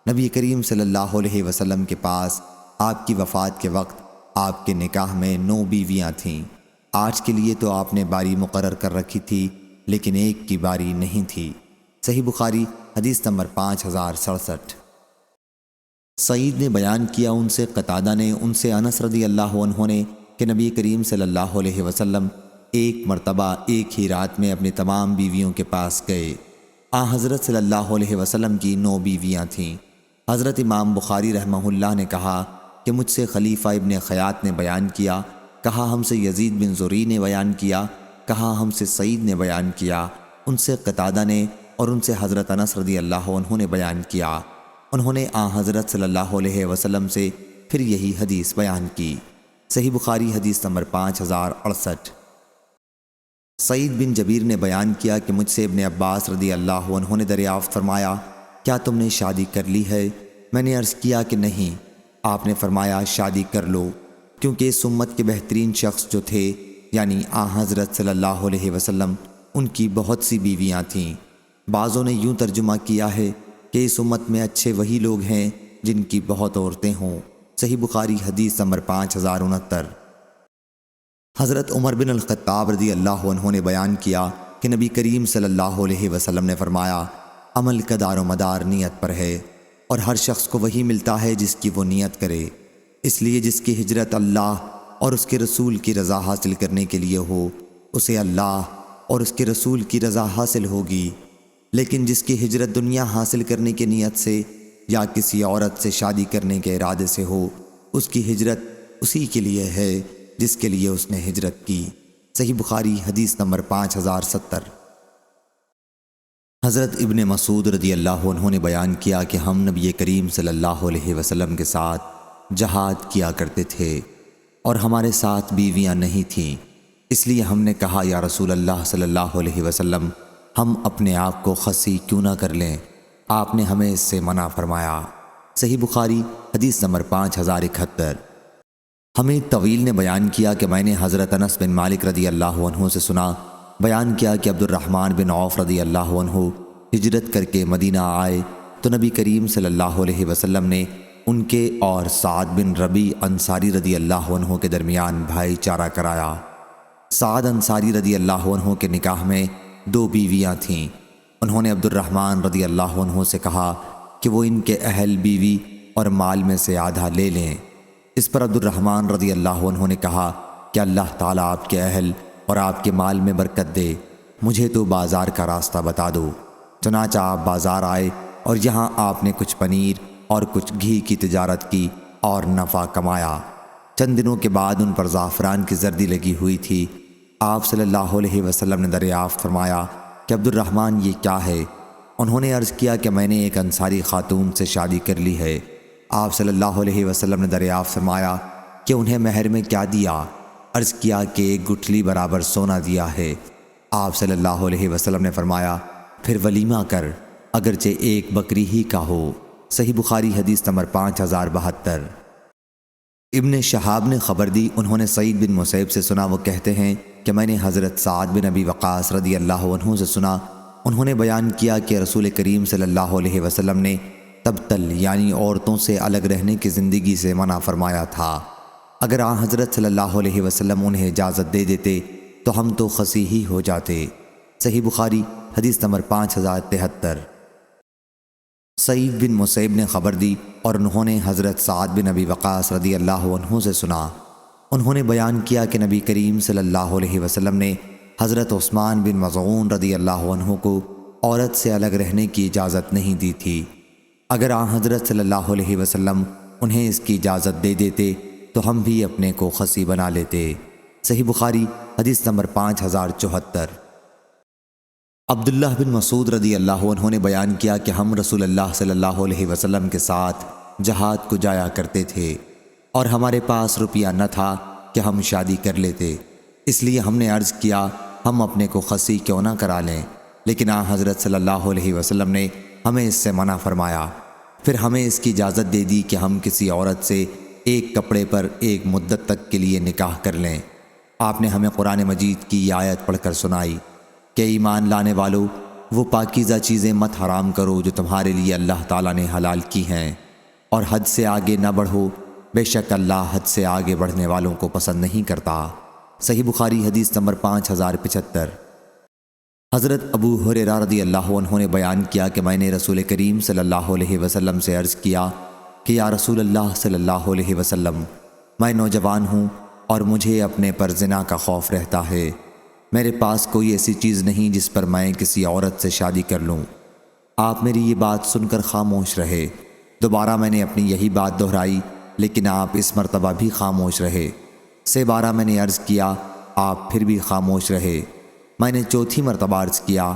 نبی کریم صلی اللہ علیہ وسلم کے پاس آپ کی وفات کے وقت آپ کے نکاح میں 9 بیویاں تھیں۔ 8 کے لیے تو آپ نے باری مقرر کر رکھی تھی، لیکن ایک کی باری نہیں تھی۔ صحیح بخاری حدیث نمبر 5067۔ سعید نے بیان کیا، ان سے قتادہ نے، ان سے انس رضی اللہ عنہ نے کہ نبی کریم صلی اللہ علیہ وسلم ایک مرتبہ ایک ہی رات میں اپنی تمام بیویوں کے پاس گئے۔ حضرت صلی اللہ علیہ وسلم کی 9 بیویاں تھیں۔ حضرت امام بخاری رحمہ اللہ نے کہا کہ مجھ سے خلیفہ ابن خیاط نے بیان کیا، کہا ہم سے یزید بن زری نے بیان کیا، کہا ہم سے سعید نے بیان کیا، ان سے قتادہ نے، اور ان سے حضرت انس رضی اللہ عنہ نے بیان کیا۔ انہوں نے حضرت صلی اللہ علیہ وسلم سے پھر یہی حدیث بیان کی۔ صحیح بخاری حدیث نمبر 5068۔ سعید بن جبیر نے بیان کیا کہ مجھ سے ابن عباس رضی اللہ عنہ نے دریافت فرمایا، کیا تم نے شادی کر لی ہے؟ میں نے عرض کیا کہ نہیں۔ آپ نے فرمایا، شادی کر لو، کیونکہ اس امت کے بہترین شخص جو تھے یعنی حضرت صلی اللہ علیہ وسلم، ان کی بہت سی بیویاں تھیں۔ بعضوں نے یوں ترجمہ کیا ہے کہ اس امت میں اچھے وہی لوگ ہیں جن کی بہت عورتیں ہوں۔ صحیح بخاری حدیث نمبر 5069۔ حضرت عمر بن الخطاب رضی اللہ عنہ نے بیان کیا کہ نبی کریم صلی اللہ علیہ وسلم نے فرمایا، عمل کا دار و مدار نیت پر ہے، اور ہر شخص کو وہی ملتا ہے جس کی وہ نیت کرے۔ اس لیے جس کی ہجرت اللہ اور اس کے رسول کی رضا حاصل کرنے کے لیے ہو، اسے اللہ اور اس کے رسول کی رضا حاصل ہوگی، لیکن جس کی ہجرت دنیا حاصل کرنے کی نیت سے یا کسی عورت سے شادی کرنے کے ارادے سے ہو، اس کی ہجرت اسی کے لیے ہے جس کے لیے اس نے ہجرت کی۔ صحیح بخاری حدیث نمبر 5070۔ حضرت ابن مسعود رضی اللہ عنہ نے بیان کیا کہ ہم نبی کریم صلی اللہ علیہ وسلم کے ساتھ جہاد کیا کرتے تھے اور ہمارے ساتھ بیویاں نہیں تھیں، اس لیے ہم نے کہا یا رسول اللہ صلی اللہ علیہ وسلم ہم اپنے آپ کو خصی کیوں نہ کر لیں؟ آپ نے ہمیں اس سے منع فرمایا۔ صحیح بخاری حدیث نمبر 5071۔ ہمیں طویل نے بیان کیا کہ میں نے حضرت انس بن مالک رضی اللہ عنہ سے سنا، بیان کیا کہ عبد الرحمن بن عوف رضی اللہ عنہ ہجرت کر کے مدینہ آئے تو نبی کریم صلی اللہ علیہ وسلم نے ان کے اور سعد بن ربی انصاری رضی اللہ عنہ کے درمیان بھائی چارہ کرایا۔ سعد انصاری رضی اللہ عنہ کے نکاح میں 2 بیویاں تھیں۔ انہوں نے عبد الرحمن رضی اللہ عنہ سے کہا کہ وہ ان کے اہل بیوی اور مال میں سے آدھا لے لیں۔ اس پر عبد الرحمن رضی اللہ عنہ نے کہا کہ اللہ تعالیٰ آپ کے اہل اور آپ کے مال میں برکت دے، مجھے تو بازار کا راستہ بتا دو۔ چنانچہ آپ بازار آئے اور یہاں آپ نے کچھ پنیر اور کچھ گھی کی تجارت کی اور نفع کمایا۔ چند دنوں کے بعد ان پر زعفران کی زردی لگی ہوئی تھی۔ آپ صلی اللہ علیہ وسلم نے دریافت فرمایا کہ عبد الرحمن یہ کیا ہے؟ انہوں نے عرض کیا کہ میں نے ایک انصاری خاتون سے شادی کر لی ہے۔ آپ صلی اللہ علیہ وسلم نے دریافت فرمایا کہ انہیں مہر میں کیا دیا؟ عرض کیا کہ 1 گٹھلی برابر سونا دیا ہے۔ آپ صلی اللہ علیہ وسلم نے فرمایا پھر ولیمہ کر، اگرچہ 1 بکری ہی کا ہو۔ صحیح بخاری حدیث نمبر 5072۔ ابن شہاب نے خبر دی، انہوں نے سعید بن مسیب سے سنا، وہ کہتے ہیں کہ میں نے حضرت سعد بن ابی وقاص رضی اللہ عنہ سے سنا، انہوں نے بیان کیا کہ رسول کریم صلی اللہ علیہ وسلم نے تبتل یعنی عورتوں سے الگ رہنے کی زندگی سے منع فرمایا تھا۔ اگر آن حضرت صلی اللہ علیہ وسلم انہیں اجازت دے دیتے تو ہم تو خصی ہی ہو جاتے۔ صحیح بخاری حدیث نمبر 5073۔ سعید بن مسیب نے خبر دی اور انہوں نے حضرت سعد بن ابی وقاص رضی اللہ عنہ سے سنا، انہوں نے بیان کیا کہ نبی کریم صلی اللہ علیہ وسلم نے حضرت عثمان بن مظعون رضی اللہ عنہ کو عورت سے الگ رہنے کی اجازت نہیں دی تھی۔ اگر آن حضرت صلی اللہ علیہ وسلم انہیں اس کی اجازت دے دیتے تو ہم بھی اپنے کو خصی بنا لیتے۔ صحیح بخاری حدیث نمبر 5074۔ عبداللہ بن مسعود رضی اللہ عنہ نے بیان کیا کہ ہم رسول اللہ صلی اللہ علیہ وسلم کے ساتھ جہاد کو جایا کرتے تھے اور ہمارے پاس روپیہ نہ تھا کہ ہم شادی کر لیتے، اس لیے ہم نے عرض کیا ہم اپنے کو خصی کیوں نہ کرا لیں، لیکن آن حضرت صلی اللہ علیہ وسلم نے ہمیں اس سے منع فرمایا۔ پھر ہمیں اس کی اجازت دے دی کہ ہم کسی عورت سے 1 کپڑے پر 1 مدت تک کے لیے نکاح کر لیں۔ آپ نے ہمیں قرآن مجید کی یہ آیت پڑھ کر سنائی کہ ایمان لانے والو وہ پاکیزہ چیزیں مت حرام کرو جو تمہارے لیے اللہ تعالیٰ نے حلال کی ہیں، اور حد سے آگے نہ بڑھو، بے شک اللہ حد سے آگے بڑھنے والوں کو پسند نہیں کرتا۔ صحیح بخاری حدیث نمبر 5075۔ حضرت ابو ہریرہ رضی اللہ عنہ نے بیان کیا کہ میں نے رسول کریم صلی اللہ علیہ وسلم سے عرض کیا کہ یا رسول اللہ صلی اللہ علیہ وسلم، میں نوجوان ہوں اور مجھے اپنے پر زنا کا خوف رہتا ہے، میرے پاس کوئی ایسی چیز نہیں جس پر میں کسی عورت سے شادی کر لوں۔ آپ میری یہ بات سن کر خاموش رہے۔ دوبارہ میں نے اپنی یہی بات دہرائی لیکن آپ اس مرتبہ بھی خاموش رہے۔ 3 بار میں نے عرض کیا، آپ پھر بھی خاموش رہے۔ میں نے 4تھی مرتبہ عرض کیا،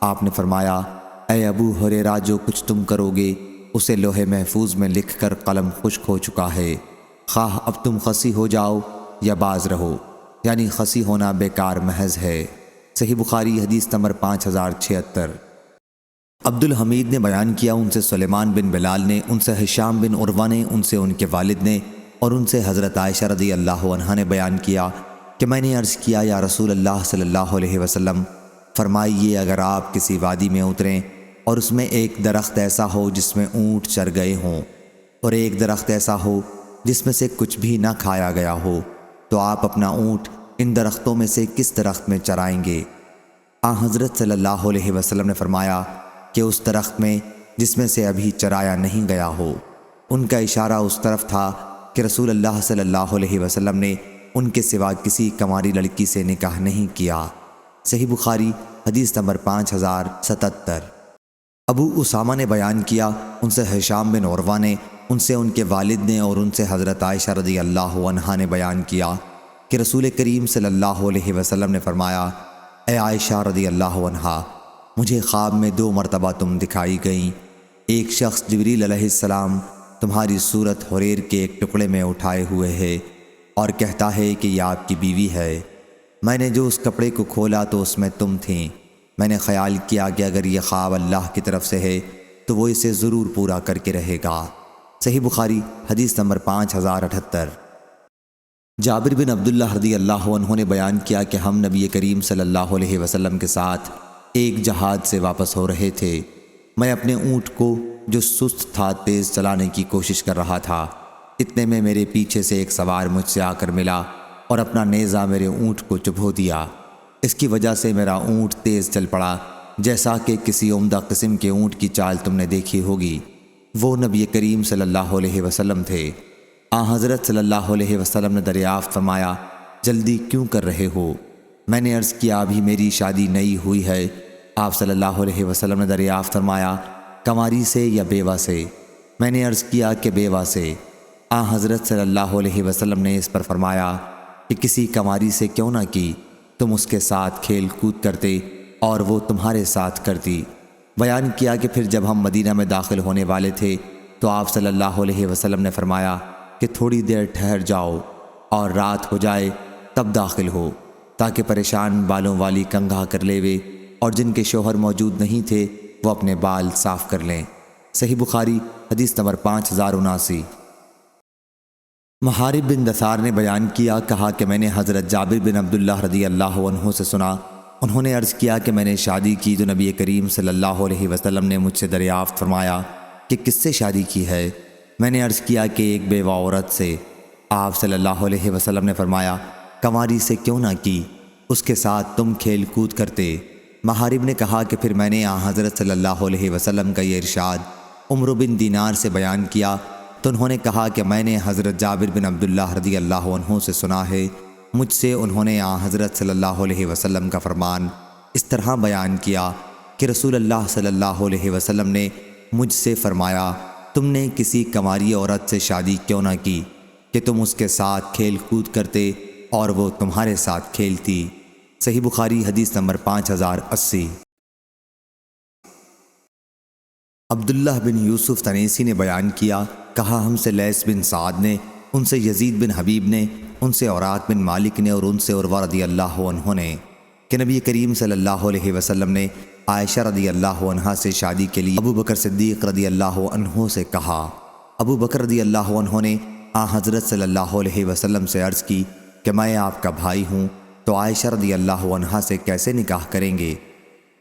آپ نے فرمایا اے ابو ہریرہ، جو کچھ تم کرو گے اسے لوح محفوظ میں لکھ کر قلم خشک ہو چکا ہے، خواہ اب تم خصی ہو جاؤ یا باز رہو، یعنی خصی ہونا بیکار محض ہے۔ صحیح بخاری حدیث نمبر 5076۔ عبد الحمید نے بیان کیا، ان سے سلیمان بن بلال نے، ان سے ہشام بن عروہ نے، ان سے ان کے والد نے اور ان سے حضرت عائشہ رضی اللہ عنہا نے بیان کیا کہ میں نے عرض کیا یا رسول اللہ صلی اللہ علیہ وسلم، فرمائیے اگر آپ کسی وادی میں اتریں اور اس میں ایک درخت ایسا ہو جس میں اونٹ چر گئے ہوں اور ایک درخت ایسا ہو جس میں سے کچھ بھی نہ کھایا گیا ہو، تو آپ اپنا اونٹ ان درختوں میں سے کس درخت میں چرائیں گے؟ آن حضرت صلی اللہ علیہ وسلم نے فرمایا کہ اس درخت میں جس میں سے ابھی چرایا نہیں گیا ہو۔ ان کا اشارہ اس طرف تھا کہ رسول اللہ صلی اللہ علیہ وسلم نے ان کے سوا کسی کنواری لڑکی سے نکاح نہیں کیا۔ صحیح بخاری حدیث نمبر 5077۔ ابو اسامہ نے بیان کیا، ان سے ہشام بن عروہ نے، ان سے ان کے والد نے اور ان سے حضرت عائشہ رضی اللہ عنہا نے بیان کیا کہ رسول کریم صلی اللہ علیہ وسلم نے فرمایا، اے عائشہ رضی اللہ عنہا، مجھے خواب میں 2 مرتبہ تم دکھائی گئیں۔ ایک شخص جبریل علیہ السلام تمہاری صورت حریر کے ایک ٹکڑے میں اٹھائے ہوئے ہے اور کہتا ہے کہ یہ آپ کی بیوی ہے۔ میں نے جو اس کپڑے کو کھولا تو اس میں تم تھیں۔ میں نے خیال کیا کہ اگر یہ خواب اللہ کی طرف سے ہے تو وہ اسے ضرور پورا کر کے رہے گا۔ صحیح بخاری حدیث نمبر 5078۔ جابر بن عبداللہ رضی اللہ عنہ نے بیان کیا کہ ہم نبی کریم صلی اللہ علیہ وسلم کے ساتھ ایک جہاد سے واپس ہو رہے تھے۔ میں اپنے اونٹ کو جو سست تھا تیز چلانے کی کوشش کر رہا تھا۔ اتنے میں میرے پیچھے سے ایک سوار مجھ سے آ کر ملا اور اپنا نیزہ میرے اونٹ کو چبھو دیا۔ اس کی وجہ سے میرا اونٹ تیز چل پڑا، جیسا کہ کسی عمدہ قسم کے اونٹ کی چال تم نے دیکھی ہوگی۔ وہ نبی کریم صلی اللہ علیہ وسلم تھے۔ حضرت صلی اللہ علیہ وسلم نے دریافت فرمایا، جلدی کیوں کر رہے ہو؟ میں نے عرض کیا، ابھی میری شادی نئی ہوئی ہے۔ آپ صلی اللہ علیہ وسلم نے دریافت فرمایا، کنواری سے یا بیوہ سے؟ میں نے عرض کیا کہ بیوہ سے۔ حضرت صلی اللہ علیہ وسلم نے اس پر فرمایا کہ کسی کنواری سے کیوں نہ کی، تم اس کے ساتھ کھیل کود کرتے اور وہ تمہارے ساتھ کرتی۔ بیان کیا کہ پھر جب ہم مدینہ میں داخل ہونے والے تھے تو آپ صلی اللہ علیہ وسلم نے فرمایا کہ تھوڑی دیر ٹھہر جاؤ اور رات ہو جائے تب داخل ہو، تاکہ پریشان بالوں والی کنگھا کر لیوے اور جن کے شوہر موجود نہیں تھے وہ اپنے بال صاف کر لیں۔ صحیح بخاری حدیث نمبر 5079۔ محارب بن دثار نے بیان کیا، کہا کہ میں نے حضرت جابر بن عبداللہ رضی اللہ عنہ سے سنا، انہوں نے عرض کیا کہ میں نے شادی کی تو نبی کریم صلی اللہ علیہ وسلم نے مجھ سے دریافت فرمایا کہ کس سے شادی کی ہے؟ میں نے عرض کیا کہ ایک بیوہ عورت سے۔ آپ صلی اللہ علیہ وسلم نے فرمایا، کنواری سے کیوں نہ کی، اس کے ساتھ تم کھیل کود کرتے۔ محارب نے کہا کہ پھر میں نے حضرت صلی اللہ علیہ وسلم کا یہ ارشاد عمرو بن دینار سے بیان کیا تو انہوں نے کہا کہ میں نے حضرت جابر بن عبداللہ رضی اللہ عنہ سے سنا ہے، مجھ سے انہوں نے حضرت صلی اللہ علیہ وسلم کا فرمان اس طرح بیان کیا کہ رسول اللہ صلی اللہ علیہ وسلم نے مجھ سے فرمایا، تم نے کسی کنواری عورت سے شادی کیوں نہ کی کہ تم اس کے ساتھ کھیل کود کرتے اور وہ تمہارے ساتھ کھیلتی۔ صحیح بخاری حدیث نمبر 5080۔ عبداللہ بن یوسف تنیسی نے بیان کیا، کہا ہم سے لیث بن سعد نے، ان سے یزید بن حبیب نے، ان سے اوراق بن مالک نے اور ان سے عروہ رضی اللہ عنہ نے کہ نبی کریم صلی اللہ علیہ وسلم نے عائشہ رضی اللہ عنہا سے شادی کے لیے ابو بکر صدیق رضی اللہ عنہ سے کہا۔ ابو بکر رضی اللہ عنہ نے حضرت صلی اللہ علیہ وسلم سے عرض کی کہ میں آپ کا بھائی ہوں تو عائشہ رضی اللہ عنہا سے کیسے نکاح کریں گے؟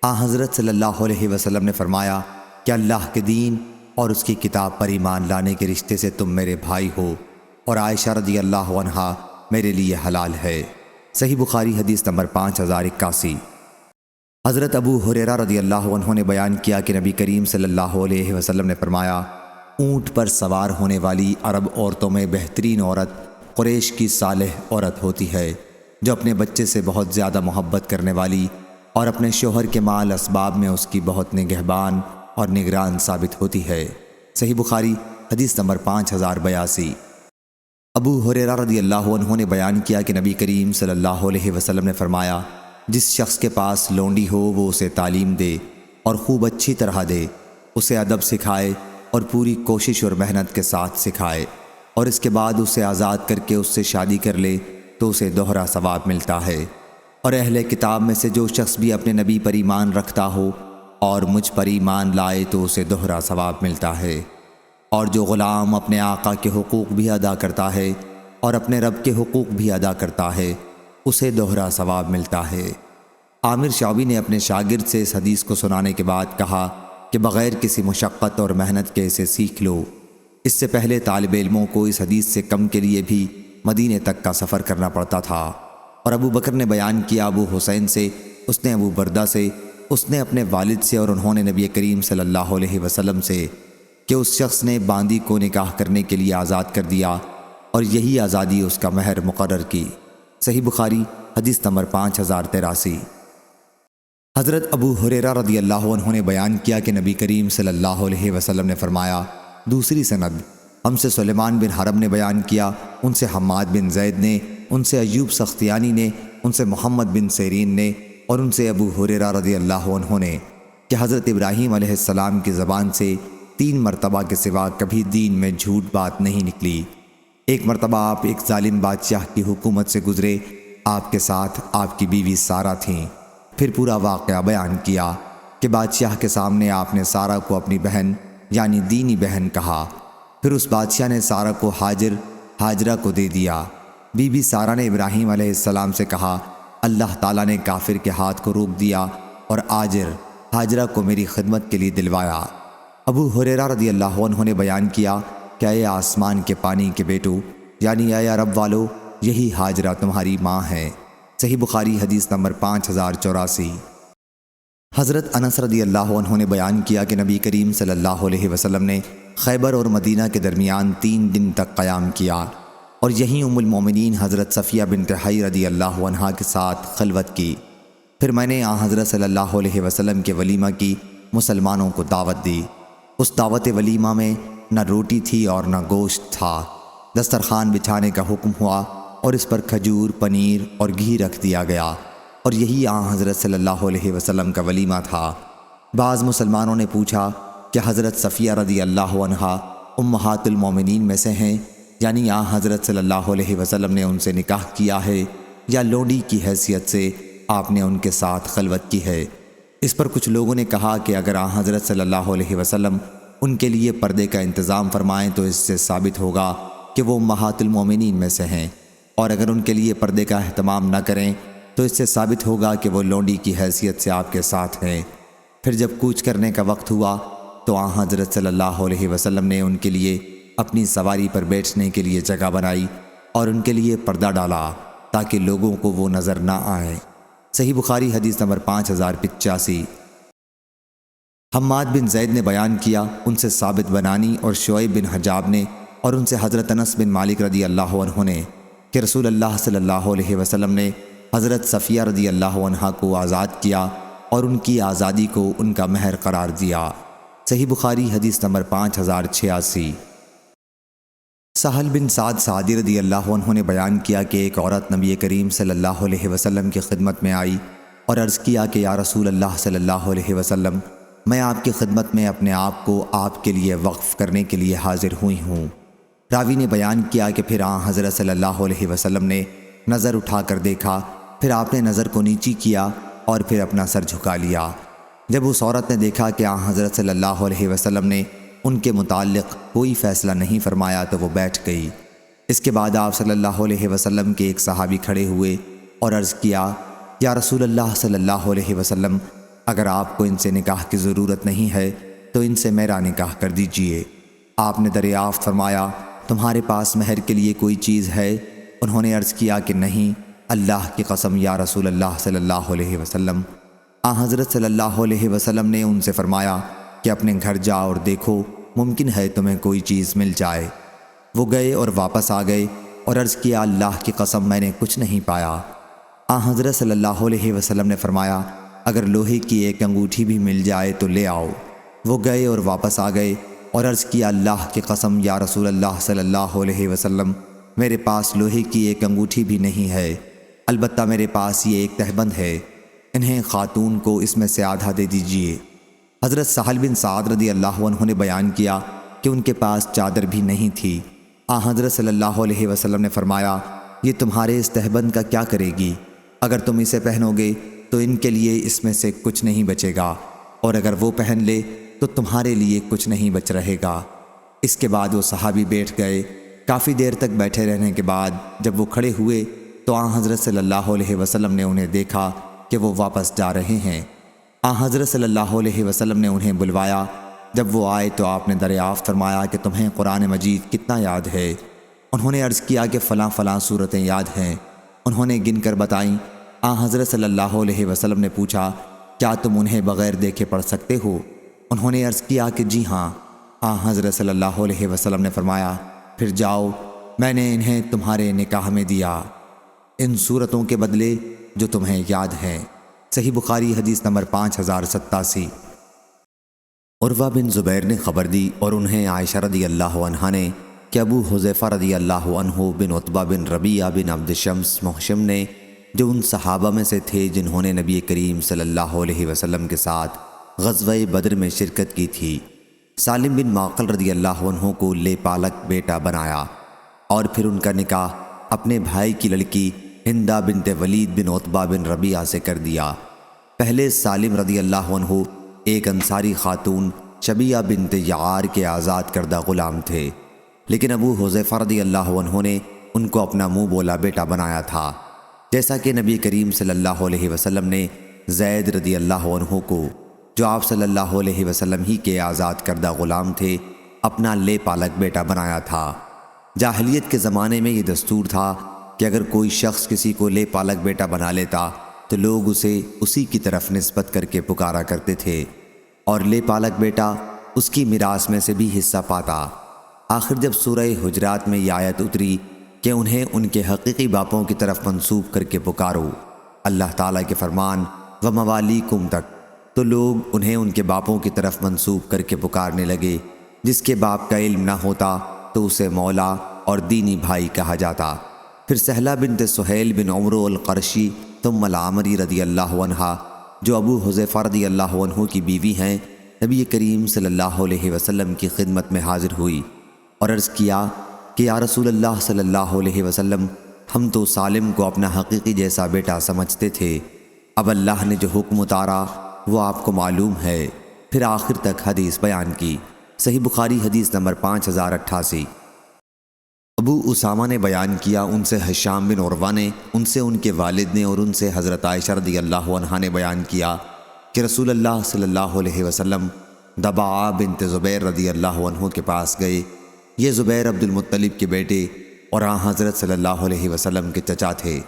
حضرت صلی اللہ علیہ وسلم نے فرمایا کہ اللہ کے دین اور اس کی کتاب پر ایمان لانے کے رشتے سے تم میرے بھائی ہو اور عائشہ رضی اللہ عنہا میرے لیے حلال ہے۔ صحیح بخاری حدیث نمبر 5081۔ حضرت ابو ہریرہ رضی اللہ عنہ نے بیان کیا کہ نبی کریم صلی اللہ علیہ وسلم نے فرمایا، اونٹ پر سوار ہونے والی عرب عورتوں میں بہترین عورت قریش کی صالح عورت ہوتی ہے، جو اپنے بچے سے بہت زیادہ محبت کرنے والی اور اپنے شوہر کے مال اسباب میں اس کی بہت نگہبان اور نگران ثابت ہوتی ہے۔ صحیح بخاری حدیث نمبر 5082۔ ابو ہریرہ رضی اللہ عنہ نے بیان کیا کہ نبی کریم صلی اللہ علیہ وسلم نے فرمایا، جس شخص کے پاس لونڈی ہو وہ اسے تعلیم دے اور خوب اچھی طرح دے، اسے ادب سکھائے اور پوری کوشش اور محنت کے ساتھ سکھائے، اور اس کے بعد اسے آزاد کر کے اس سے شادی کر لے تو اسے دوہرا ثواب ملتا ہے۔ اور اہل کتاب میں سے جو شخص بھی اپنے نبی پر ایمان رکھتا ہو اور مجھ پر ایمان لائے تو اسے دوہرا ثواب ملتا ہے۔ اور جو غلام اپنے آقا کے حقوق بھی ادا کرتا ہے اور اپنے رب کے حقوق بھی ادا کرتا ہے اسے دوہرا ثواب ملتا ہے۔ عامر شعبی نے اپنے شاگرد سے اس حدیث کو سنانے کے بعد کہا کہ بغیر کسی مشقت اور محنت کے اسے سیکھ لو۔ اس سے پہلے طالب علموں کو اس حدیث سے کم کے لیے بھی مدینے تک کا سفر کرنا پڑتا تھا۔ اور ابو بکر نے بیان کیا ابو حسین سے، اس نے ابو بردہ سے، اس نے اپنے والد سے اور انہوں نے نبی کریم صلی اللہ علیہ وسلم سے کہ اس شخص نے باندی کو نکاح کرنے کے لیے آزاد کر دیا اور یہی آزادی اس کا مہر مقرر کی۔ صحیح بخاری حدیث نمبر 5083۔ حضرت ابو ہریرہ رضی اللہ عنہ نے بیان کیا کہ نبی کریم صلی اللہ علیہ وسلم نے فرمایا، دوسری سند ہم سے سلیمان بن حرب نے بیان کیا، ان سے حماد بن زید نے، ان سے ایوب سختیانی نے، ان سے محمد بن سیرین نے، اور ان سے ابو ہریرہ رضی اللہ عنہ نے کہ حضرت ابراہیم علیہ السلام کی زبان سے 3 مرتبہ کے سوا کبھی دین میں جھوٹ بات نہیں نکلی۔ ایک مرتبہ آپ ایک ظالم بادشاہ کی حکومت سے گزرے، آپ کے ساتھ آپ کی بیوی سارہ تھیں۔ پھر پورا واقعہ بیان کیا کہ بادشاہ کے سامنے آپ نے سارہ کو اپنی بہن یعنی دینی بہن کہا۔ پھر اس بادشاہ نے سارہ کو ہاجرہ کو دے دیا۔ بی بی سارہ نے ابراہیم علیہ السلام سے کہا، اللہ تعالیٰ نے کافر کے ہاتھ کو روک دیا اور ہاجرہ کو میری خدمت کے لیے دلوایا۔ ابو ہریرہ رضی اللہ عنہ نے بیان کیا کہ اے آسمان کے پانی کے بیٹو، یعنی اے عرب والو، یہی ہاجرہ تمہاری ماں ہے۔ صحیح بخاری حدیث نمبر 5084۔ حضرت انس رضی اللہ عنہ نے بیان کیا کہ نبی کریم صلی اللہ علیہ وسلم نے خیبر اور مدینہ کے درمیان 3 دن تک قیام کیا اور یہیں ام المومنین حضرت صفیہ بنت حی رضی اللہ عنہا کے ساتھ خلوت کی۔ پھر میں نے حضرت صلی اللہ علیہ وسلم کے ولیمہ کی مسلمانوں کو دعوت دی۔ اس دعوت ولیمہ میں نہ روٹی تھی اور نہ گوشت تھا۔ دسترخوان بچھانے کا حکم ہوا اور اس پر کھجور، پنیر اور گھی رکھ دیا گیا، اور یہی حضرت صلی اللہ علیہ وسلم کا ولیمہ تھا۔ بعض مسلمانوں نے پوچھا کہ حضرت صفیہ رضی اللہ عنہا امہات المومنین میں سے ہیں، یعنی حضرت صلی اللہ علیہ وسلم نے ان سے نکاح کیا ہے یا لونڈی کی حیثیت سے آپ نے ان کے ساتھ خلوت کی ہے؟ اس پر کچھ لوگوں نے کہا کہ اگر حضرت صلی اللہ علیہ وسلم ان کے لیے پردے کا انتظام فرمائیں تو اس سے ثابت ہوگا کہ وہ امہات المومنین میں سے ہیں، اور اگر ان کے لیے پردے کا اہتمام نہ کریں تو اس سے ثابت ہوگا کہ وہ لونڈی کی حیثیت سے آپ کے ساتھ ہیں۔ پھر جب کوچ کرنے کا وقت ہوا تو حضرت صلی اللہ علیہ وسلم نے ان کے لیے اپنی سواری پر بیٹھنے کے لیے جگہ بنائی اور ان کے لیے پردہ ڈالا تاکہ لوگوں کو وہ نظر نہ آئے۔ صحیح بخاری حدیث نمبر 5085۔ حماد بن زید نے بیان کیا، ان سے ثابت بنانی اور شعیب بن حجاب نے، اور ان سے حضرت انس بن مالک رضی اللہ عنہ نے کہ رسول اللہ صلی اللہ علیہ وسلم نے حضرت صفیہ رضی اللہ عنہا کو آزاد کیا اور ان کی آزادی کو ان کا مہر قرار دیا۔ صحیح بخاری حدیث نمبر 5086۔ سہل بن سعد سعدی رضی اللہ عنہ نے بیان کیا کہ ایک عورت نبی کریم صلی اللہ علیہ وسلم کی خدمت میں آئی اور عرض کیا کہ یا رسول اللہ صلی اللہ علیہ وسلم، میں آپ کی خدمت میں اپنے آپ کو آپ کے لیے وقف کرنے کے لیے حاضر ہوئی ہوں۔ راوی نے بیان کیا کہ پھر حضرت صلی اللہ علیہ وسلم نے نظر اٹھا کر دیکھا، پھر آپ نے نظر کو نیچی کیا اور پھر اپنا سر جھکا لیا۔ جب اس عورت نے دیکھا کہ حضرت صلی اللہ علیہ وسلم نے ان کے متعلق کوئی فیصلہ نہیں فرمایا تو وہ بیٹھ گئی۔ اس کے بعد آپ صلی اللہ علیہ وسلم کے ایک صحابی کھڑے ہوئے اور عرض کیا، یا رسول اللہ صلی اللہ علیہ وسلم، اگر آپ کو ان سے نکاح کی ضرورت نہیں ہے تو ان سے میرا نکاح کر دیجئے۔ آپ نے دریافت فرمایا، تمہارے پاس مہر کے لیے کوئی چیز ہے؟ انہوں نے عرض کیا کہ نہیں، اللہ کی قسم یا رسول اللہ صلی اللہ علیہ وسلم۔ حضرت صلی اللہ علیہ وسلم نے ان سے فرمایا کہ اپنے گھر جاؤ اور دیکھو، ممکن ہے تمہیں کوئی چیز مل جائے۔ وہ گئے اور واپس آ گئے اور عرض کیا، اللہ کی قسم میں نے کچھ نہیں پایا۔ حضرت صلی اللہ علیہ وسلم نے فرمایا، اگر لوہے کی ایک انگوٹھی بھی مل جائے تو لے آؤ۔ وہ گئے اور واپس آ گئے اور عرض کیا، اللہ کی قسم یا رسول اللہ صلی اللہ علیہ وسلم، میرے پاس لوہے کی ایک انگوٹھی بھی نہیں ہے، البتہ میرے پاس یہ ایک تہبند ہے، انہیں خاتون کو اس میں سے آدھا دے دیجئے۔ حضرت سہل بن سعد رضی اللہ عنہ نے بیان کیا کہ ان کے پاس چادر بھی نہیں تھی۔ حضرت صلی اللہ علیہ وسلم نے فرمایا، یہ تمہارے اس تہبند کا کیا کرے گی؟ اگر تم اسے پہنو گے تو ان کے لیے اس میں سے کچھ نہیں بچے گا، اور اگر وہ پہن لے تو تمہارے لیے کچھ نہیں بچ رہے گا۔ اس کے بعد وہ صحابی بیٹھ گئے۔ کافی دیر تک بیٹھے رہنے کے بعد جب وہ کھڑے ہوئے تو حضرت صلی اللہ علیہ وسلم نے انہیں دیکھا کہ وہ واپس جا رہے ہیں۔ حضرت صلی اللہ علیہ وسلم نے انہیں بلوایا۔ جب وہ آئے تو آپ نے دریافت فرمایا کہ تمہیں قرآن مجید کتنا یاد ہے؟ انہوں نے عرض کیا کہ فلاں فلاں صورتیں یاد ہیں۔ انہوں نے گن کر بتائیں۔ حضرت صلی اللہ علیہ وسلم نے پوچھا، کیا تم انہیں بغیر دیکھے پڑھ سکتے ہو؟ انہوں نے عرض کیا کہ جی ہاں۔ حضرت صلی اللہ علیہ وسلم نے فرمایا، پھر جاؤ، میں نے انہیں تمہارے نکاح میں دیا، ان صورتوں کے بدلے جو تمہیں یاد ہیں۔ صحیح بخاری حدیث نمبر 5087۔ عروہ بن زبیر نے خبر دی اور انہیں عائشہ رضی اللہ عنہا نے کہ ابو حذیفہ رضی اللہ عنہ بن عتبہ بن ربیعہ بن عبد شمس محشم نے، جو ان صحابہ میں سے تھے جنہوں نے نبی کریم صلی اللہ علیہ وسلم کے ساتھ غزوہ بدر میں شرکت کی تھی، سالم بن معقل رضی اللہ عنہ کو لے پالک بیٹا بنایا اور پھر ان کا نکاح اپنے بھائی کی لڑکی ہندہ بنت ولید بن عتبہ بن ربیعہ سے کر دیا۔ پہلے سالم رضی اللہ عنہ ایک انصاری خاتون شبیہ بنت یعار کے آزاد کردہ غلام تھے، لیکن ابو حذیفہ رضی اللہ عنہ نے ان کو اپنا منہ بولا بیٹا بنایا تھا، جیسا کہ نبی کریم صلی اللہ علیہ وسلم نے زید رضی اللہ عنہ کو، جو آپ صلی اللہ علیہ وسلم ہی کے آزاد کردہ غلام تھے، اپنا لے پالک بیٹا بنایا تھا۔ جاہلیت کے زمانے میں یہ دستور تھا کہ اگر کوئی شخص کسی کو لے پالک بیٹا بنا لیتا تو لوگ اسے اسی کی طرف نسبت کر کے پکارا کرتے تھے، اور لے پالک بیٹا اس کی میراث میں سے بھی حصہ پاتا۔ آخر جب سورہ حجرات میں یہ آیت اتری کہ انہیں ان کے حقیقی باپوں کی طرف منسوب کر کے پکارو، اللہ تعالیٰ کے فرمان وَمَوَالِيكُمْ تک، تو لوگ انہیں ان کے باپوں کی طرف منسوب کر کے پکارنے لگے۔ جس کے باپ کا علم نہ ہوتا تو اسے مولا اور دینی بھائی کہا جاتا۔ پھر سہلہ بنت سہیل بن عمرو القرشی ثم العامری رضی اللہ عنہا، جو ابو حذیفہ رضی اللہ عنہ کی بیوی ہیں، نبی کریم صلی اللہ علیہ وسلم کی خدمت میں حاضر ہوئی اور عرض کیا کہ یا رسول اللہ صلی اللہ علیہ وسلم، ہم تو سالم کو اپنا حقیقی جیسا بیٹا سمجھتے تھے، اب اللہ نے جو حکم اتارا وہ آپ کو معلوم ہے۔ پھر آخر تک حدیث بیان کی۔ صحیح بخاری حدیث نمبر 5088۔ ابو اسامہ نے بیان کیا، ان سے ہشام بن عروہ نے، ان سے ان کے والد نے، اور ان سے حضرت عائشہ رضی اللہ عنہا نے بیان کیا کہ رسول اللہ صلی اللہ علیہ وسلم دبعہ بنت زبیر رضی اللہ عنہ کے پاس گئے۔ یہ زبیر عبد المطلب کے بیٹے اور آن حضرت صلی اللہ علیہ وسلم کے چچا تھے،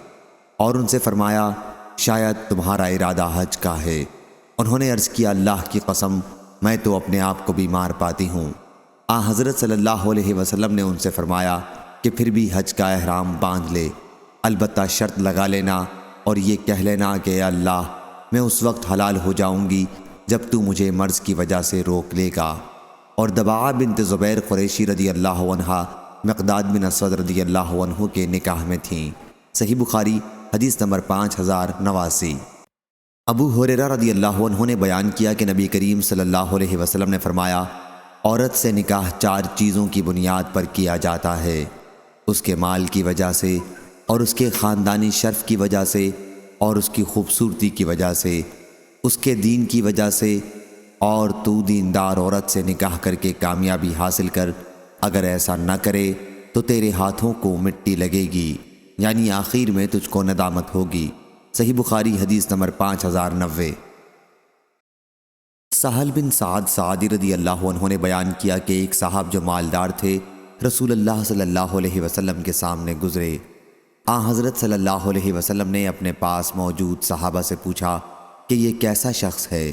اور ان سے فرمایا شاید تمہارا ارادہ حج کا ہے۔ انہوں نے عرض کیا اللہ کی قسم، میں تو اپنے آپ کو بیمار پاتی ہوں۔ آن حضرت صلی اللہ علیہ وسلم نے ان سے فرمایا کہ پھر بھی حج کا احرام باندھ لے، البتہ شرط لگا لینا اور یہ کہہ لینا کہ اے اللہ، میں اس وقت حلال ہو جاؤں گی جب تو مجھے مرض کی وجہ سے روک لے گا۔ اور دبعہ بنت زبیر قریشی رضی اللہ عنہا مقداد بن اسود رضی اللہ عنہ کے نکاح میں تھیں۔ صحیح بخاری حدیث نمبر 5089۔ ابو ہریرہ رضی اللہ عنہ نے بیان کیا کہ نبی کریم صلی اللہ علیہ وسلم نے فرمایا عورت سے نکاح 4 چیزوں کی بنیاد پر کیا جاتا ہے، اس کے مال کی وجہ سے، اور اس کے خاندانی شرف کی وجہ سے، اور اس کی خوبصورتی کی وجہ سے، اس کے دین کی وجہ سے، اور تو دیندار عورت سے نکاح کر کے کامیابی حاصل کر، اگر ایسا نہ کرے تو تیرے ہاتھوں کو مٹی لگے گی، یعنی آخر میں تجھ کو ندامت ہوگی۔ صحیح بخاری حدیث نمبر 5090۔ سہل بن سعد سعدی رضی اللہ عنہ نے بیان کیا کہ ایک صاحب جو مالدار تھے رسول اللہ صلی اللہ علیہ وسلم کے سامنے گزرے۔ آن حضرت صلی اللہ علیہ وسلم نے اپنے پاس موجود صحابہ سے پوچھا کہ یہ کیسا شخص ہے؟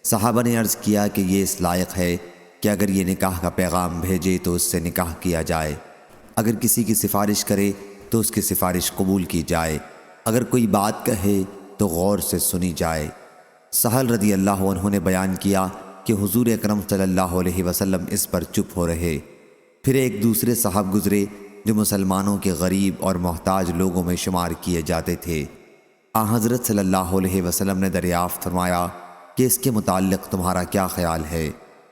صحابہ نے عرض کیا کہ یہ اس لائق ہے کہ اگر یہ نکاح کا پیغام بھیجے تو اس سے نکاح کیا جائے، اگر کسی کی سفارش کرے تو اس کی سفارش قبول کی جائے، اگر کوئی بات کہے تو غور سے سنی جائے۔ سہل رضی اللہ عنہ نے بیان کیا کہ حضور اکرم صلی اللہ علیہ وسلم اس پر چپ ہو رہے۔ پھر ایک دوسرے صاحب گزرے جو مسلمانوں کے غریب اور محتاج لوگوں میں شمار کیے جاتے تھے۔ آن حضرت صلی اللہ علیہ وسلم نے دریافت فرمایا کہ اس کے متعلق تمہارا کیا خیال ہے؟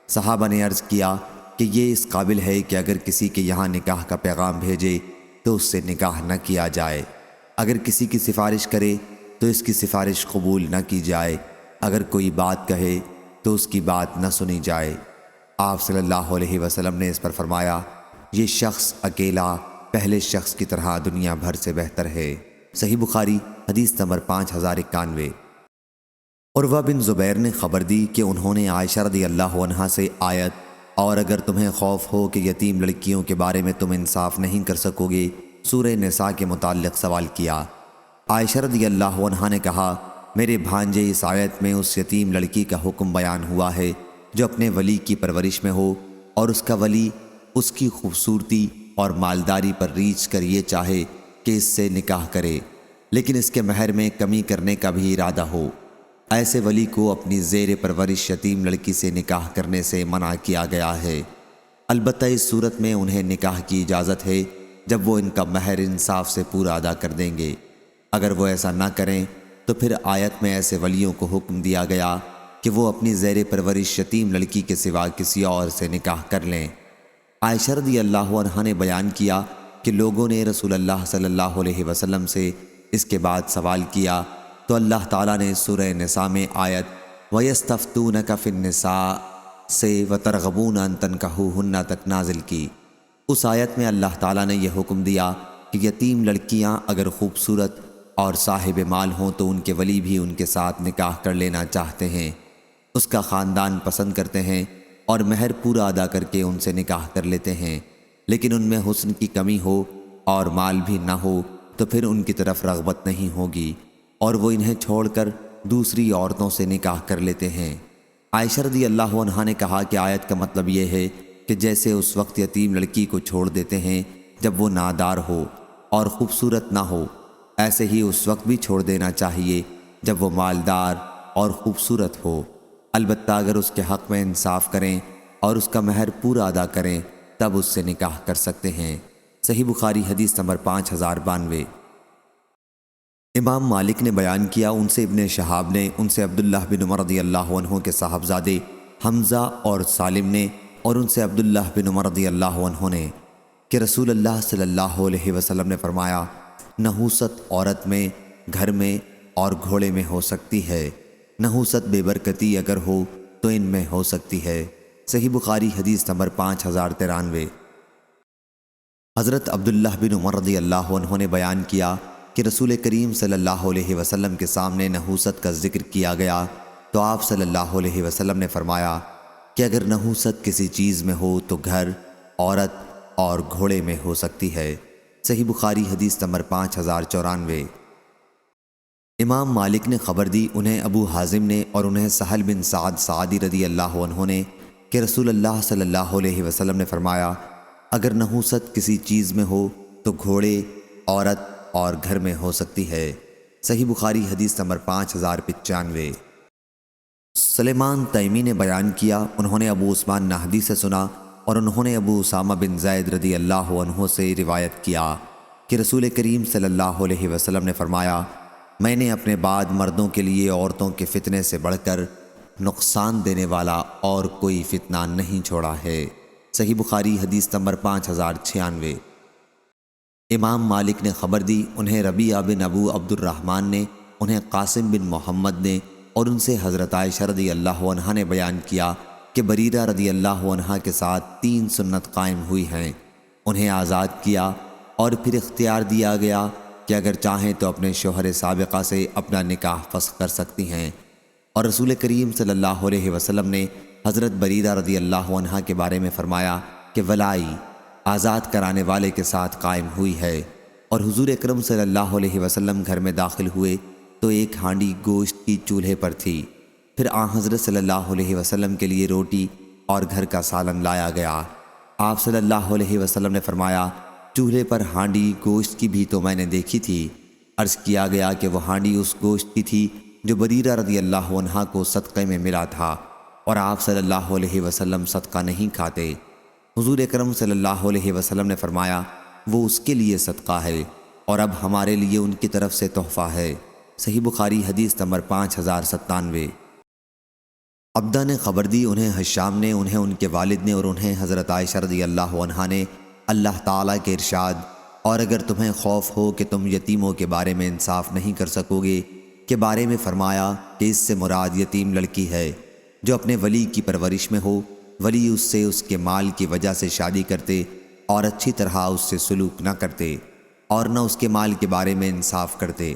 صحابہ نے عرض کیا کہ یہ اس قابل ہے کہ اگر کسی کے یہاں نکاح کا پیغام بھیجے تو اس سے نکاح نہ کیا جائے، اگر کسی کی سفارش کرے تو اس کی سفارش قبول نہ کی جائے، اگر کوئی بات کہے تو اس کی بات نہ سنی جائے۔ آپ صلی اللہ علیہ وسلم نے اس پر فرمایا یہ شخص اکیلا پہلے شخص کی طرح دنیا بھر سے بہتر ہے۔ صحیح بخاری حدیث نمبر 5091۔ عروہ بن زبیر نے خبر دی کہ انہوں نے عائشہ رضی اللہ عنہا سے آیت اور اگر تمہیں خوف ہو کہ یتیم لڑکیوں کے بارے میں تم انصاف نہیں کر سکو گے سورہ نساء کے متعلق سوال کیا۔ عائشہ رضی اللہ عنہا نے کہا میرے بھانجے اس آیت میں اس یتیم لڑکی کا حکم بیان ہوا ہے جو اپنے ولی کی پرورش میں ہو اور اس کا ولی اس کی خوبصورتی اور مالداری پر ریچھ کر یہ چاہے کہ اس سے نکاح کرے لیکن اس کے مہر میں کمی کرنے کا بھی ارادہ ہو، ایسے ولی کو اپنی زیر پرورش یتیم لڑکی سے نکاح کرنے سے منع کیا گیا ہے۔ البتہ اس صورت میں انہیں نکاح کی اجازت ہے جب وہ ان کا مہر انصاف سے پورا ادا کر دیں گے۔ اگر وہ ایسا نہ کریں تو پھر آیت میں ایسے ولیوں کو حکم دیا گیا کہ وہ اپنی زیر پرورش یتیم لڑکی کے سوا کسی اور سے نکاح کر لیں۔ عائشہ رضی اللہ عنہا نے بیان کیا کہ لوگوں نے رسول اللہ صلی اللہ علیہ وسلم سے اس کے بعد سوال کیا تو اللہ تعالیٰ نے سورہ نساء میں آیت وَيَسْتَفْتُونَكَ فِي النِّسَاءِ سے وَتَرْغَبُونَ أَن تَنكَحُوهُنَّ تک نازل کی۔ اس آیت میں اللہ تعالیٰ نے یہ حکم دیا کہ یتیم لڑکیاں اگر خوبصورت اور صاحب مال ہوں تو ان کے ولی بھی ان کے ساتھ نکاح کر لینا چاہتے ہیں، اس کا خاندان پسند کرتے ہیں اور مہر پورا ادا کر کے ان سے نکاح کر لیتے ہیں، لیکن ان میں حسن کی کمی ہو اور مال بھی نہ ہو تو پھر ان کی طرف رغبت نہیں ہوگی اور وہ انہیں چھوڑ کر دوسری عورتوں سے نکاح کر لیتے ہیں۔ عائشہ رضی اللہ عنہا نے کہا کہ آیت کا مطلب یہ ہے کہ جیسے اس وقت یتیم لڑکی کو چھوڑ دیتے ہیں جب وہ نادار ہو اور خوبصورت نہ ہو، ایسے ہی اس وقت بھی چھوڑ دینا چاہیے جب وہ مالدار اور خوبصورت ہو، البتہ اگر اس کے حق میں انصاف کریں اور اس کا مہر پورا ادا کریں تب اس سے نکاح کر سکتے ہیں۔ صحیح بخاری حدیث نمبر 5092۔ امام مالک نے بیان کیا، ان سے ابن شہاب نے، ان سے عبداللہ بن عمر رضی اللہ عنہ کے صاحبزادے حمزہ اور سالم نے، اور ان سے عبداللہ بن عمر رضی اللہ عنہ نے کہ رسول اللہ صلی اللہ علیہ وسلم نے فرمایا، نحوست عورت میں، گھر میں اور گھوڑے میں ہو سکتی ہے، نحوست بے برکتی اگر ہو تو ان میں ہو سکتی ہے۔ صحیح بخاری حدیث نمبر 5093۔ حضرت عبداللہ بن عمر رضی اللہ عنہ نے بیان کیا کہ رسول کریم صلی اللہ علیہ وسلم کے سامنے نحوست کا ذکر کیا گیا تو آپ صلی اللہ علیہ وسلم نے فرمایا کہ اگر نحوست کسی چیز میں ہو تو گھر، عورت اور گھوڑے میں ہو سکتی ہے۔ صحیح بخاری حدیث نمبر 5094۔ امام مالک نے خبر دی، انہیں ابو حازم نے اور انہیں سہل بن سعد سعدی رضی اللہ عنہ نے کہ رسول اللہ صلی اللہ علیہ وسلم نے فرمایا، اگر نحوست کسی چیز میں ہو تو گھوڑے، عورت اور گھر میں ہو سکتی ہے۔ صحیح بخاری حدیث نمبر 5095۔ سلیمان تیمی نے بیان کیا، انہوں نے ابو عثمان نہدی سے سنا اور انہوں نے ابو اسامہ بن زید رضی اللہ عنہ سے روایت کیا کہ رسول کریم صلی اللہ علیہ وسلم نے فرمایا، میں نے اپنے بعد مردوں کے لیے عورتوں کے فتنے سے بڑھ کر نقصان دینے والا اور کوئی فتنہ نہیں چھوڑا ہے۔ صحیح بخاری حدیث نمبر 5096۔ امام مالک نے خبر دی، انہیں ربیعہ بن ابو عبد الرحمن نے، انہیں قاسم بن محمد نے اور ان سے حضرت عائشہ رضی اللہ عنہا نے بیان کیا کہ بریرہ رضی اللہ عنہا کے ساتھ 3 سنت قائم ہوئی ہیں، انہیں آزاد کیا اور پھر اختیار دیا گیا کہ اگر چاہیں تو اپنے شوہر سابقہ سے اپنا نکاح فسخ کر سکتی ہیں، اور رسول کریم صلی اللہ علیہ وسلم نے حضرت بریرہ رضی اللہ عنہا کے بارے میں فرمایا کہ ولائی آزاد کرانے والے کے ساتھ قائم ہوئی ہے، اور حضور اکرم صلی اللہ علیہ وسلم گھر میں داخل ہوئے تو ایک ہانڈی گوشت کی چولہے پر تھی، پھر حضرت صلی اللہ علیہ وسلم کے لیے روٹی اور گھر کا سالن لایا گیا۔ آپ صلی اللہ علیہ وسلم نے فرمایا، چولہے پر ہانڈی گوشت کی بھی تو میں نے دیکھی تھی۔ عرض کیا گیا کہ وہ ہانڈی اس گوشت کی تھی جو بریرہ رضی اللہ عنہا کو صدقے میں ملا تھا، اور آپ صلی اللہ علیہ وسلم صدقہ نہیں کھاتے۔ حضور اکرم صلی اللہ علیہ وسلم نے فرمایا، وہ اس کے لیے صدقہ ہے اور اب ہمارے لیے ان کی طرف سے تحفہ ہے۔ صحیح بخاری حدیث نمبر 5097۔ عبدہ نے خبر دی، انہیں حشام نے، انہیں ان کے والد نے اور انہیں حضرت عائشہ رضی اللہ عنہا نے اللہ تعالیٰ کے ارشاد، اور اگر تمہیں خوف ہو کہ تم یتیموں کے بارے میں انصاف نہیں کر سکو گے کے بارے میں فرمایا کہ اس سے مراد یتیم لڑکی ہے جو اپنے ولی کی پرورش میں ہو، ولی اس سے اس کے مال کی وجہ سے شادی کرتے اور اچھی طرح اس سے سلوک نہ کرتے اور نہ اس کے مال کے بارے میں انصاف کرتے،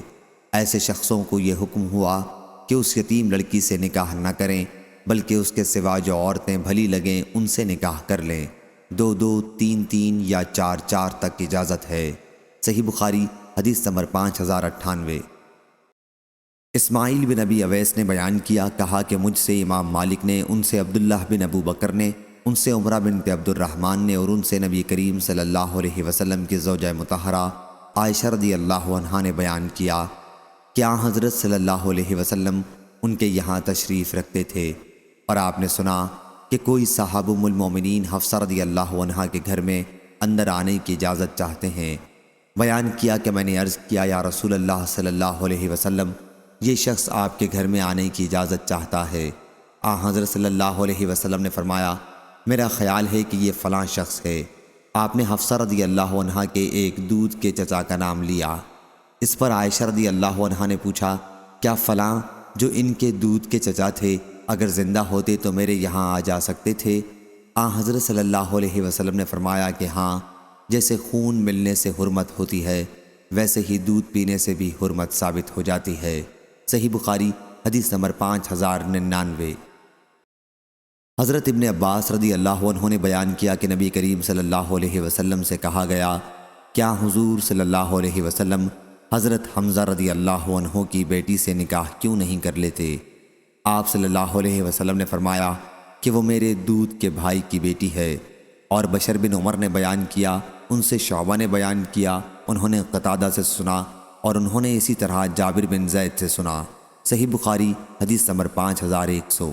ایسے شخصوں کو یہ حکم ہوا کہ اس یتیم لڑکی سے نکاح نہ کریں بلکہ اس کے سوا جو عورتیں بھلی لگیں ان سے نکاح کر لیں، 2-2، 3-3 یا 4-4 تک اجازت ہے۔ صحیح بخاری حدیث نمبر 5098۔ اسماعیل بن ابی اویس نے بیان کیا، کہا کہ مجھ سے امام مالک نے، ان سے عبداللہ بن ابو بکر نے، ان سے عمرہ بنت عبد الرحمن نے اور ان سے نبی کریم صلی اللہ علیہ وسلم کی زوجہ مطہرہ عائشہ رضی اللہ عنہا نے بیان کیا کہ حضرت صلی اللہ علیہ وسلم ان کے یہاں تشریف رکھتے تھے، اور آپ نے سنا کہ کہ کوئی صحابہ ام المومنین حفصہ رضی اللہ عنہا کے گھر میں اندر آنے کی اجازت چاہتے ہیں۔ بیان کیا کہ میں نے عرض کیا یا رسول اللہ صلی اللہ علیہ وسلم، یہ شخص آپ کے گھر میں آنے کی اجازت چاہتا ہے۔ حضرت صلی اللہ علیہ وسلم نے فرمایا، میرا خیال ہے کہ یہ فلاں شخص ہے۔ آپ نے حفصہ رضی اللہ عنہا کے ایک دودھ کے چچا کا نام لیا۔ اس پر عائشہ رضی اللہ عنہا نے پوچھا، کیا فلاں جو ان کے دودھ کے چچا تھے اگر زندہ ہوتے تو میرے یہاں آ جا سکتے تھے؟ حضرت صلی اللہ علیہ وسلم نے فرمایا کہ ہاں، جیسے خون ملنے سے حرمت ہوتی ہے ویسے ہی دودھ پینے سے بھی حرمت ثابت ہو جاتی ہے۔ صحیح بخاری حدیث نمبر 5099۔ حضرت ابن عباس رضی اللہ عنہ نے بیان کیا کہ نبی کریم صلی اللہ علیہ وسلم سے کہا گیا، کیا حضور صلی اللہ علیہ وسلم حضرت حمزہ رضی اللہ عنہ کی بیٹی سے نکاح کیوں نہیں کر لیتے؟ آپ صلی اللہ علیہ وسلم نے فرمایا کہ وہ میرے دودھ کے بھائی کی بیٹی ہے۔ اور بشر بن عمر نے بیان کیا، ان سے شعبہ نے بیان کیا، انہوں نے قتادہ سے سنا اور انہوں نے اسی طرح جابر بن زید سے سنا۔ صحیح بخاری حدیث نمبر 5100۔